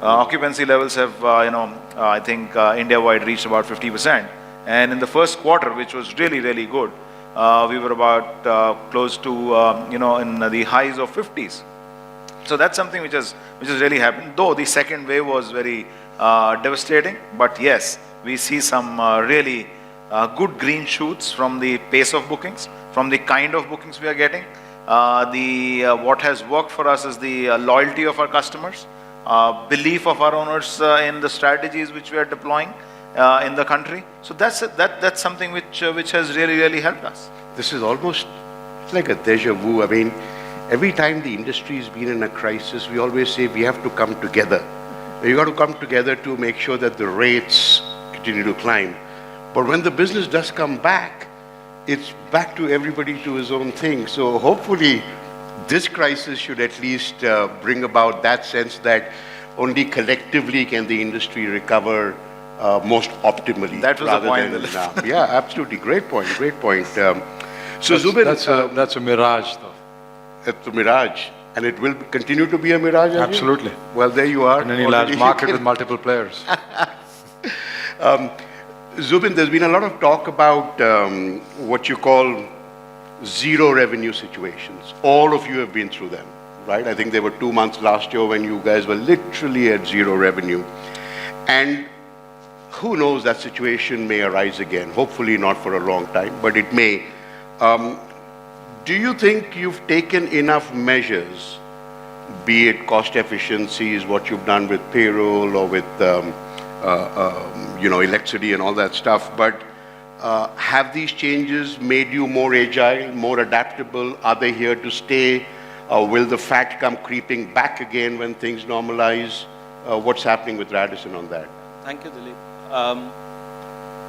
Occupancy levels have, I think India-wide reached about 50%. And in the first quarter, which was really, really good, we were about close to, in the highs of 50s. So that's something which has really happened, though the second wave was very devastating. But yes, we see some really good green shoots from the pace of bookings, from the kind of bookings we are getting. What has worked for us is the loyalty of our customers, belief of our owners in the strategies which we are deploying in the country. So that's something which has really, really helped us. This is almost, it's like a deja vu. I mean, every time the industry has been in a crisis, we always say we have to come together. You got to come together to make sure that the rates continue to climb. But when the business does come back, it's back to everybody to his own thing. So hopefully this crisis should at least bring about that sense that only collectively can the industry recover most optimally. That was the point. Yeah, absolutely. Great point. Great point. So Zubin, that's a mirage, though. It's a mirage, and it will continue to be a mirage. Absolutely. Well, there you are. In any large market with multiple players. Zubin, there's been a lot of talk about what you call zero revenue situations. All of you have been through them, right? I think there were 2 months last year when you guys were literally at zero revenue. And who knows, that situation may arise again. Hopefully not for a long time, but it may. Do you think you've taken enough measures, be it cost efficiencies, what you've done with payroll or with electricity and all that stuff, but have these changes made you more agile, more adaptable? Are they here to stay? Will the fat come creeping back again when things normalize? What's happening with Radisson on that? Thank you, Dilip.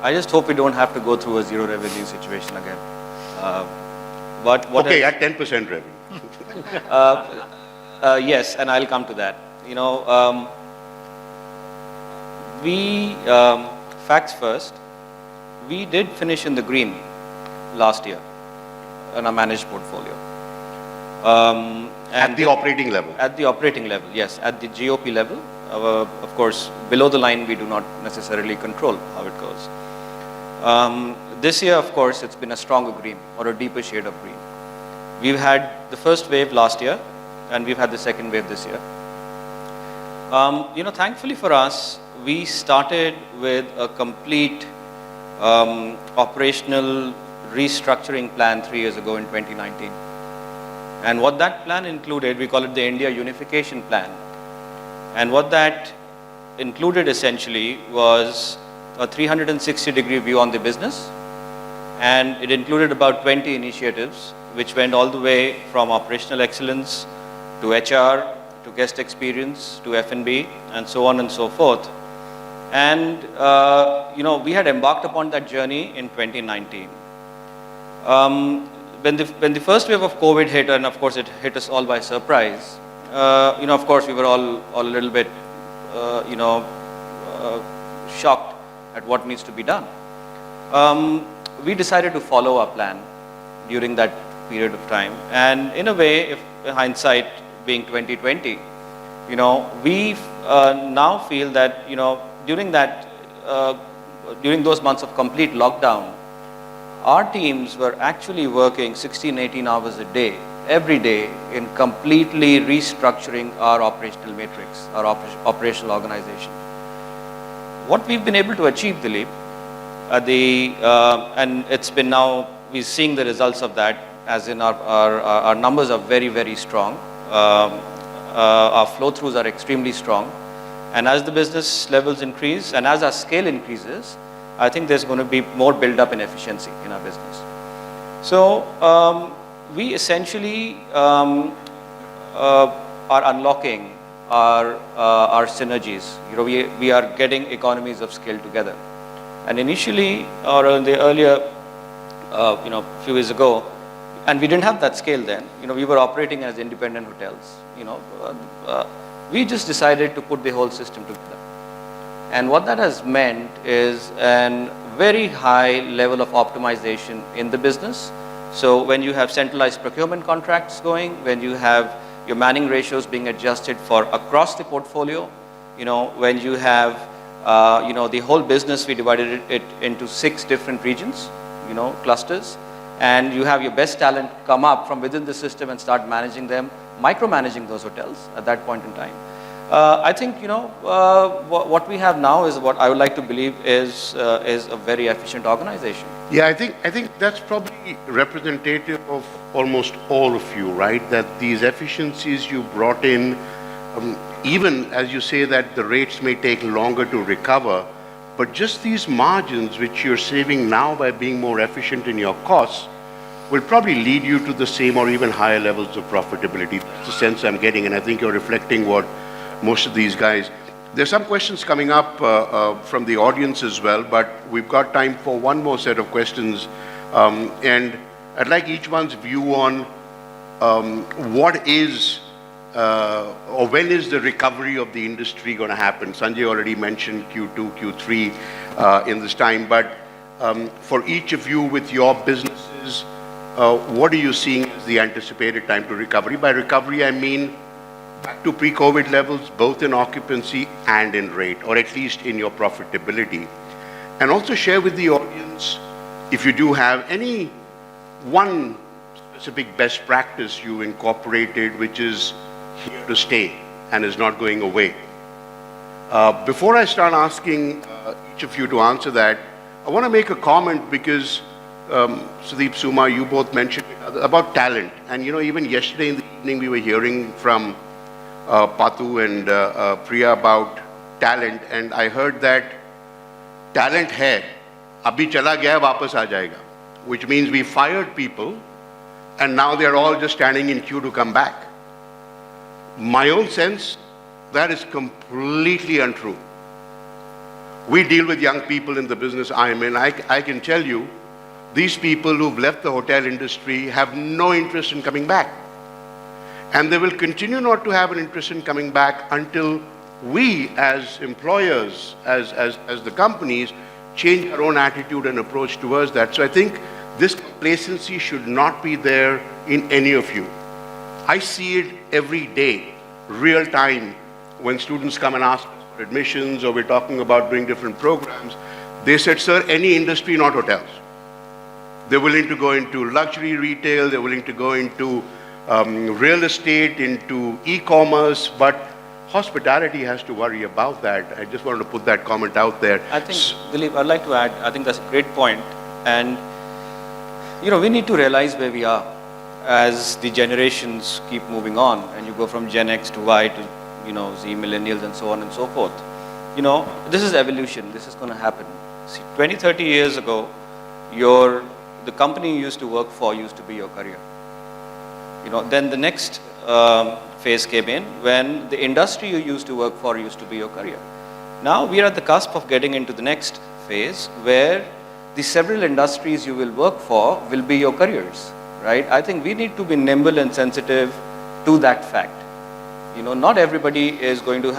I just hope we don't have to go through a zero revenue situation again. Okay, at 10% revenue. Yes, and I'll come to that. Facts first, we did finish in the green last year in our managed portfolio. At the operating level? At the operating level, yes. At the GOP level, of course, below the line, we do not necessarily control how it goes. This year, of course, it's been a stronger green or a deeper shade of green. We've had the first wave last year, and we've had the second wave this year. Thankfully for us, we started with a complete operational restructuring plan 3 years ago in 2019. And what that plan included, we call it the India Unification Plan. And what that included essentially was a 360-degree view on the business. And it included about 20 initiatives, which went all the way from operational excellence to HR, to guest experience, to F&B, and so on and so forth. And, we had embarked upon that journey in 2019. When the first wave of COVID hit, and of course it hit us all by surprise, of course we were all a little bit, shocked at what needs to be done. We decided to follow our plan during that period of time. And in a way, if hindsight being 2020, we now feel that, during those months of complete lockdown, our teams were actually working 16, 18 hours a day, every day, in completely restructuring our operational matrix, our operational organization. What we've been able to achieve, Dilip, and it's been now, we're seeing the results of that, as in our numbers are very, very strong. Our flow-throughs are extremely strong. And as the business levels increase, and as our scale increases, I think there's going to be more build-up in efficiency in our business. So we essentially are unlocking our synergies. We are getting economies of scale together. And initially, or in the earlier, few years ago, and we didn't have that scale then. We were operating as independent hotels. We just decided to put the whole system together. And what that has meant is a very high level of optimization in the business. So when you have centralized procurement contracts going, when you have your manning ratios being adjusted for across the portfolio, when you have, the whole business, we divided it into 6 different regions, clusters, and you have your best talent come up from within the system and start managing them, micromanaging those hotels at that point in time. I think, what we have now is what I would like to believe is a very efficient organization. Yeah, I think that's probably representative of almost all of you, right? That these efficiencies you brought in, even as you say that the rates may take longer to recover, but just these margins which you're saving now by being more efficient in your costs will probably lead you to the same or even higher levels of profitability. That's the sense I'm getting, and I think you're reflecting what most of these guys. There's some questions coming up from the audience as well, but we've got time for one more set of questions. And I'd like each one's view on what is or when is the recovery of the industry going to happen. Sunjae already mentioned Q2, Q3 in this time, but for each of you with your businesses, what are you seeing as the anticipated time to recovery? By recovery, I mean back to pre-COVID levels, both in occupancy and in rate, or at least in your profitability. And also share with the audience, if you do have any one specific best practice you incorporated, which is here to stay and is not going away. Before I start asking each of you to answer that, I want to make a comment because Sudeep, Suma, you both mentioned about talent. And even yesterday in the evening, we were hearing from Patu and Priya about talent, and I heard that talent hai, abhi chala gaya, wapas aa jayega, which means we fired people, and now they're all just standing in queue to come back. My own sense, that is completely untrue. We deal with young people in the business I'm in. I can tell you, these people who've left the hotel industry have no interest in coming back. And they will continue not to have an interest in coming back until we as employers, as the companies, change our own attitude and approach towards that. So I think this complacency should not be there in any of you. I see it every day, real time, when students come and ask for admissions or we're talking about doing different programs. They said, sir, any industry, not hotels. They're willing to go into luxury retail, they're willing to go into real estate, into e-commerce, but hospitality has to worry about that. I just wanted to put that comment out there. I think, Dilip, I'd like to add, I think that's a great point. And we need to realize where we are as the generations keep moving on, and you go from Gen X to Y to, Z millennials and so on and so forth. This is evolution. This is going to happen. See, 20, 30 years ago, the company you used to work for used to be your career. Then the next phase came in when the industry you used to work for used to be your career. Now we are at the cusp of getting into the next phase where the several industries you will work for will be your careers, right? I think we need to be nimble and sensitive to that fact. Not everybody is going to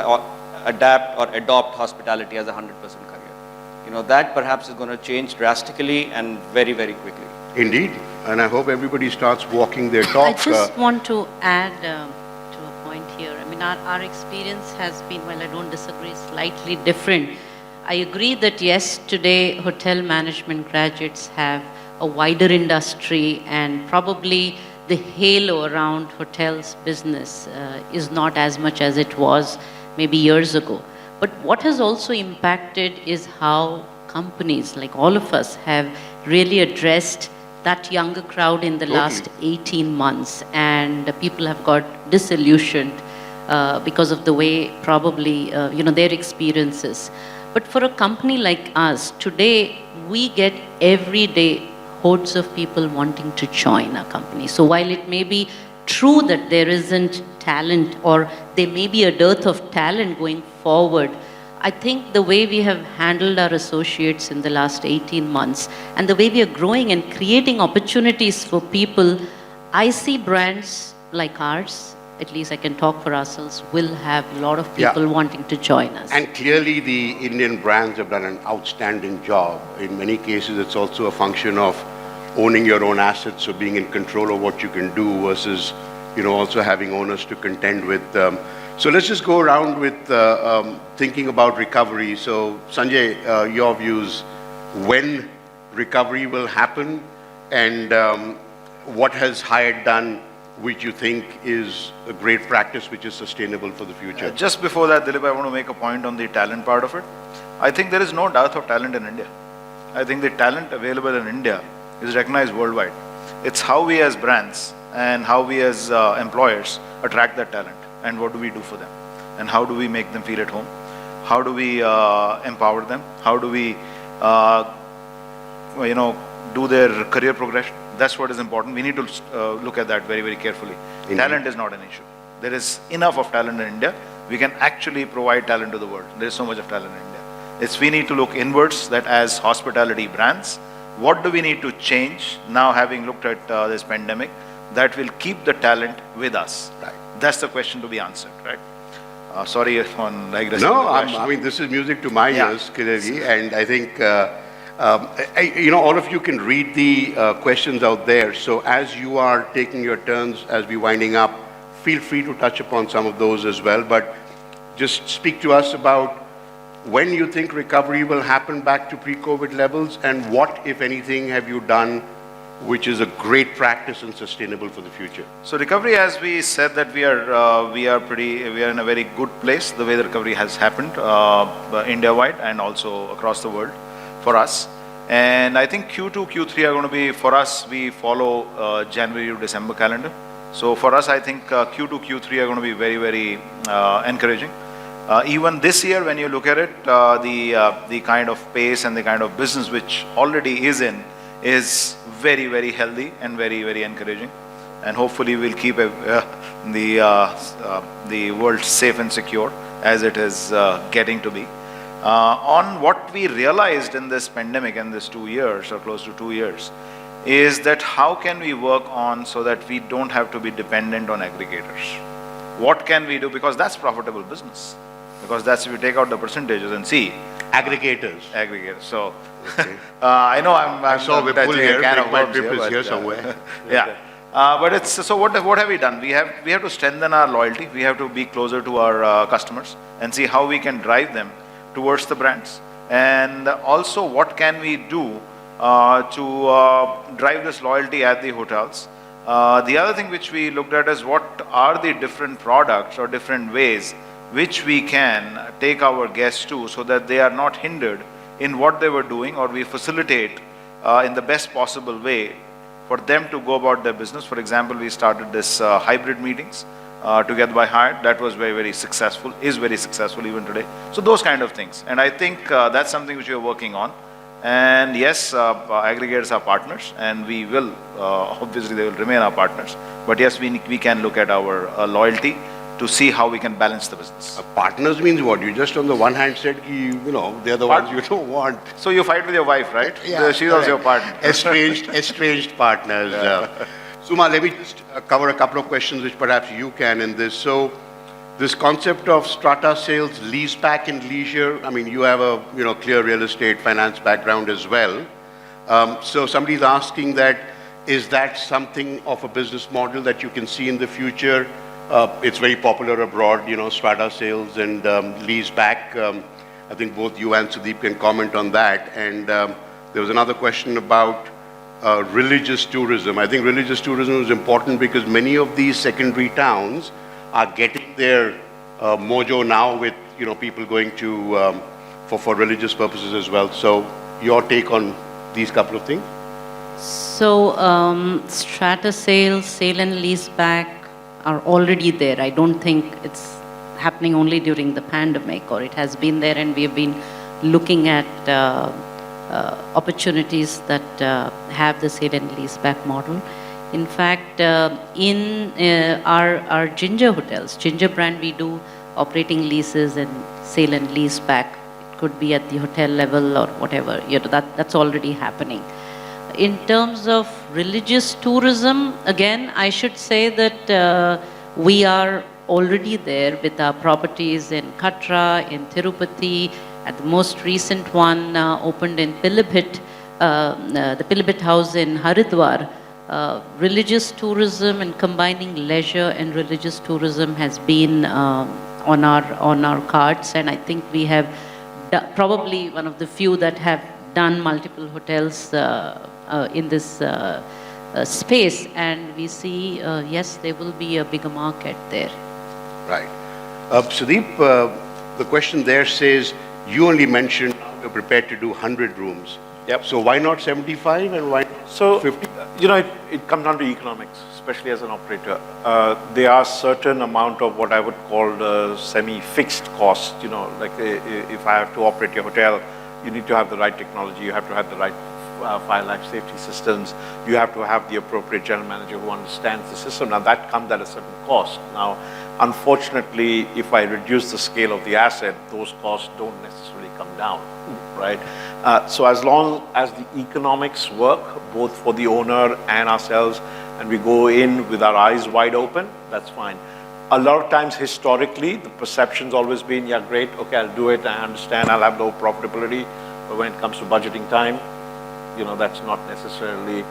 adapt or adopt hospitality as a 100% career. That perhaps is going to change drastically and very, very quickly. Indeed, and I hope everybody starts walking their talk. I just want to add to a point here. I mean, our experience has been, while I don't disagree, slightly different. I agree that yes, today hotel management graduates have a wider industry, and probably the halo around hotels business is not as much as it was maybe years ago. But what has also impacted is how companies like all of us have really addressed that younger crowd in the last 18 months, and people have got disillusioned because of the way probably their experiences. But for a company like us, today we get every day hordes of people wanting to join our company. So while it may be true that there isn't talent, or there may be a dearth of talent going forward, I think the way we have handled our associates in the last 18 months and the way we are growing and creating opportunities for people, I see brands like ours, at least I can talk for ourselves, will have a lot of people wanting to join us. And clearly the Indian brands have done an outstanding job. In many cases, it's also a function of owning your own assets, so being in control of what you can do versus, also having owners to contend with. So let's just go around with thinking about recovery. So Sunjae, your views, when recovery will happen, and what has Hyatt done which you think is a great practice which is sustainable for the future? Just before that, Dilip, I want to make a point on the talent part of it. I think there is no dearth of talent in India. I think the talent available in India is recognized worldwide. It's how we as brands and how we as employers attract that talent, and what do we do for them, and how do we make them feel at home, how do we empower them, how do we do their career progression. That's what is important. We need to look at that very, very carefully. Indeed. Talent is not an issue. There is enough of talent in India. We can actually provide talent to the world. There is so much of talent in India. We need to look inwards, that as hospitality brands, what do we need to change now, having looked at this pandemic, that will keep the talent with us? Right. That's the question to be answered, right? Sorry on digressing. No, I mean, this is music to my ears, clearly, and I think all of you can read the questions out there. So as you are taking your turns, as we're winding up, feel free to touch upon some of those as well. But just speak to us about when you think recovery will happen back to pre-COVID levels, and what, if anything, have you done which is a great practice and sustainable for the future? So recovery, as we said, that we are in a very good place. The way the recovery has happened, India-wide and also across the world for us. And I think Q2, Q3 are going to be, for us, we follow January to December calendar. So for us, I think Q2, Q3 are going to be very, very encouraging. Even this year, when you look at it, the kind of pace and the kind of business which already is very, very healthy and very, very encouraging. And hopefully we'll keep the world safe and secure as it is getting to be. On what we realized in this pandemic and this 2 years, or close to 2 years, is that how can we work on so that we don't have to be dependent on aggregators? What can we do? Because that's profitable business. Because that's if you take out the percentages and see. Aggregators. So, okay. I know I saw Vipul here, my trip is here somewhere. But it's, so what have we done? We have to strengthen our loyalty. We have to be closer to our customers and see how we can drive them towards the brands. And also, what can we do to drive this loyalty at the hotels? The other thing which we looked at is what are the different products or different ways which we can take our guests to, so that they are not hindered in what they were doing, or we facilitate in the best possible way for them to go about their business. For example, we started this hybrid meetings together by Hyatt. That was very, very successful, is very successful even today. So those kind of things. And I think that's something which we are working on. And yes, aggregators are partners, and we will, obviously they will remain our partners. But yes, we can look at our loyalty to see how we can balance the business. Partners means what? You just on the one hand said, they're the ones you don't want. So you fight with your wife, right? Yeah, She's also your partner. Estranged partners. Suma, let me just cover a couple of questions which perhaps you can in this. So, this concept of strata sales, lease back in leisure, I mean, you have a clear real estate finance background as well. So somebody's asking that, is that something of a business model that you can see in the future? It's very popular abroad, strata sales and lease back. I think both you and Sudeep can comment on that. And there was another question about religious tourism. I think religious tourism is important because many of these secondary towns are getting their mojo now with people going to for religious purposes as well. So your take on these couple of things? So strata sales, sale and lease back are already there. I don't think it's happening only during the pandemic, or it has been there, and we have been looking at opportunities that have the sale and lease back model. In fact, in our Ginger hotels, Ginger brand, we do operating leases and sale and lease back. It could be at the hotel level or whatever. That's already happening. In terms of religious tourism, again, I should say that we are already there with our properties in Katra, in Tirupati. At the most recent one opened in Pilibhit, the Pilibhit house in Haridwar. Religious tourism and combining leisure and religious tourism has been on our cards, and I think we have probably one of the few that have done multiple hotels in this space, and we see yes, there will be a bigger market there. Right. Sudeep, the question there says you only mentioned you're prepared to do 100 rooms. Yep. So why not 75 and why not 50? It comes down to economics, especially as an operator. There are certain amount of what I would call semi-fixed costs. Like if I have to operate your hotel, you need to have the right technology, you have to have the right fire life safety systems, you have to have the appropriate general manager who understands the system. Now that comes at a certain cost. Now, unfortunately, if I reduce the scale of the asset, those costs don't necessarily come down, right? So as long as the economics work, both for the owner and ourselves, and we go in with our eyes wide open, that's fine. A lot of times, historically, the perception's always been, yeah, great, okay, I'll do it, I understand, I'll have low profitability, but when it comes to budgeting time, that's not necessarily,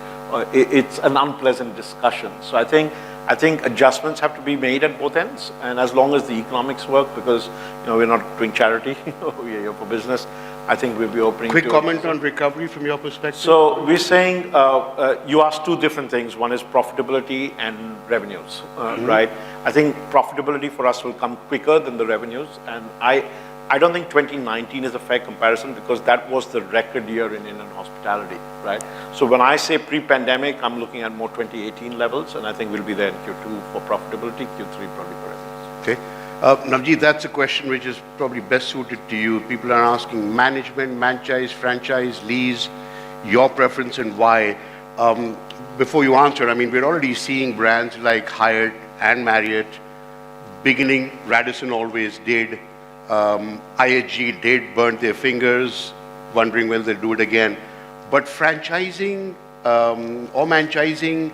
it's an unpleasant discussion. So I think adjustments have to be made at both ends, and as long as the economics work, because we're not doing charity, we're here for business, I think we'll be opening. Quick comment on recovery from your perspective. So we're saying, you asked two different things. One is profitability and revenues, right? I think profitability for us will come quicker than the revenues, and I don't think 2019 is a fair comparison because that was the record year in Indian hospitality, right? So when I say pre-pandemic, I'm looking at more 2018 levels, and I think we'll be there in Q2 for profitability, Q3 probably for revenues. Okay. Navjit, that's a question which is probably best suited to you. People are asking management, franchise, lease, your preference and why. Before you answer, I mean, we're already seeing brands like Hyatt and Marriott beginning. Radisson always did. IHG did, burnt their fingers, wondering whether they'll do it again. But franchising or manchising,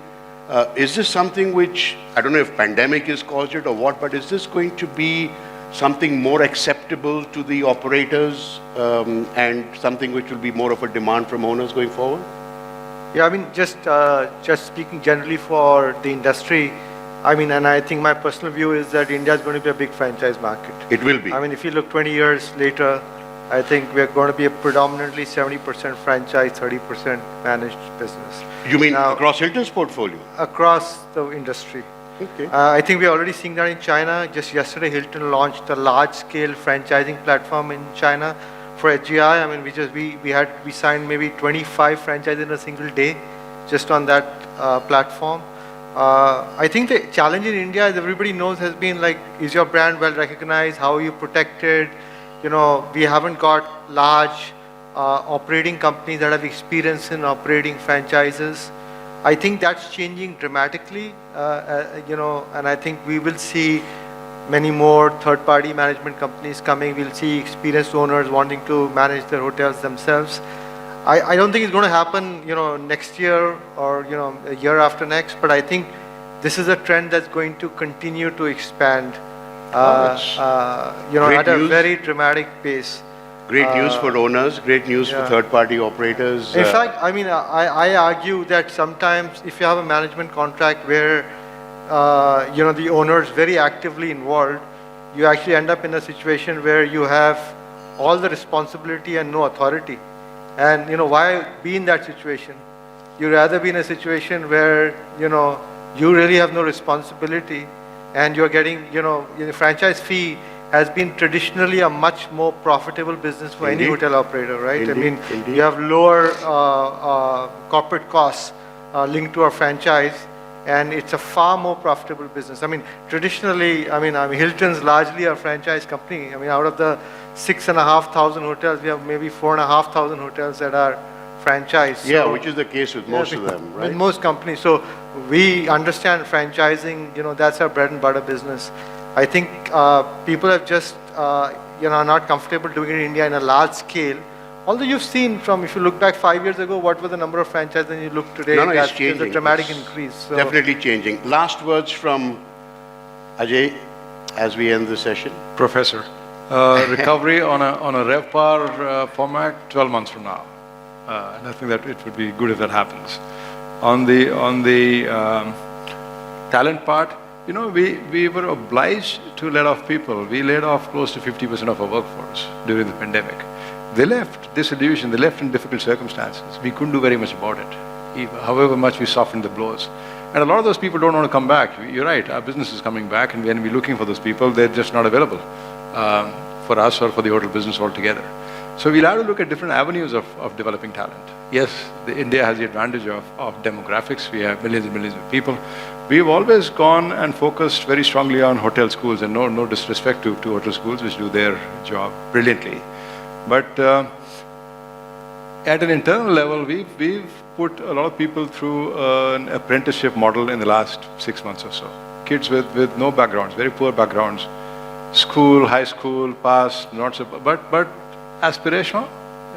is this something which, I don't know if pandemic has caused it or what, but is this going to be something more acceptable to the operators and something which will be more of a demand from owners going forward? Yeah, I mean, just speaking generally for the industry, I mean, and I think my personal view is that India is going to be a big franchise market. It will be. I mean, if you look 20 years later, I think we're going to be a predominantly 70% franchise, 30% managed business. You mean now, across Hilton's portfolio? Across the industry. Okay. I think we're already seeing that in China. Just yesterday, Hilton launched a large-scale franchising platform in China for HGI. I mean, we signed maybe 25 franchises in a single day, just on that platform. I think the challenge in India, as everybody knows, has been like, is your brand well recognized? How are you protected? You know, we haven't got large operating companies that have experience in operating franchises. I think that's changing dramatically, you know, and I think we will see many more third-party management companies coming. We'll see experienced owners wanting to manage their hotels themselves. I don't think it's going to happen, you know, next year or, you know, a year after next, but I think this is a trend that's going to continue to expand, you know, at a very dramatic pace. Great news for owners, great news for third-party operators. In fact, I mean, I argue that sometimes if you have a management contract where, you know, the owner is very actively involved, you actually end up in a situation where you have all the responsibility and no authority. And, you know, why be in that situation? You'd rather be in a situation where, you know, you really have no responsibility and you're getting, you know, the franchise fee has been traditionally a much more profitable business for any hotel operator, right? I mean, you have lower corporate costs linked to a franchise, and it's a far more profitable business. I mean, traditionally, I mean, Hilton's largely a franchise company. I mean, out of the 6,500 hotels, we have maybe 4,500 hotels that are franchised. Yeah, So, which is the case with most of them, right? with most companies. So we understand franchising, you know, that's our bread and butter business. I think people have just, you know, are not comfortable doing it in India in a large scale. Although you've seen from, if you look back 5 years ago, what was the number of franchises, and you look today, No, it's there's changing. a dramatic It's increase. So definitely changing. Last words from Ajay as we end the session. Professor, recovery on a RevPAR format 12 months from now. And I think that it would be good if that happens. On the talent part, you know, we were obliged to let off people. We laid off close to 50% of our workforce during the pandemic. They left disillusioned, they left in difficult circumstances. We couldn't do very much about it, however much we softened the blows. And a lot of those people don't want to come back. You're right, our business is coming back, and when we're looking for those people, they're just not available for us or for the hotel business altogether. So we'll have to look at different avenues of developing talent. Yes, India has the advantage of demographics. We have millions and millions of people. We've always gone and focused very strongly on hotel schools, and no disrespect to hotel schools, which do their job brilliantly. But at an internal level, we've put a lot of people through an apprenticeship model in the last 6 months or so. Kids with no backgrounds, very poor backgrounds, school, high school, past, not so, but aspirational,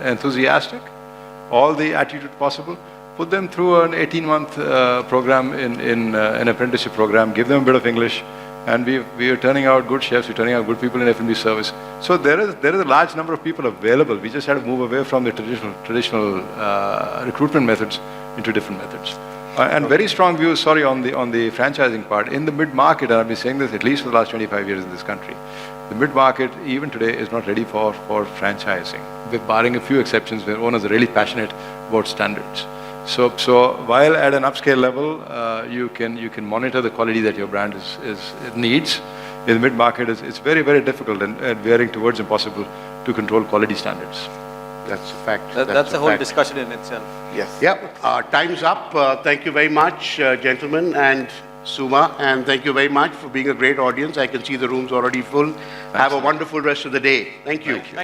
enthusiastic, all the attitude possible. Put them through an 18-month program in an apprenticeship program, give them a bit of English, and we are turning out good chefs, we're turning out good people in F&B service. So there is a large number of people available. We just have to move away from the traditional recruitment methods into different methods. And very strong views, sorry, on the franchising part. In the mid-market, and I've been saying this at least for the last 25 years in this country, the mid-market, even today, is not ready for franchising, with barring a few exceptions where owners are really passionate about standards. So while at an upscale level, you can monitor the quality that your brand needs, in the mid-market, it's very, very difficult and veering towards impossible to control quality standards. That's a fact. That's a whole fact. discussion in itself. Yes. Yep. Time's up. Thank you very much, gentlemen, and Suma, and thank you very much for being a great audience. I can see the room's already full. Have a wonderful rest of the day. Thank you.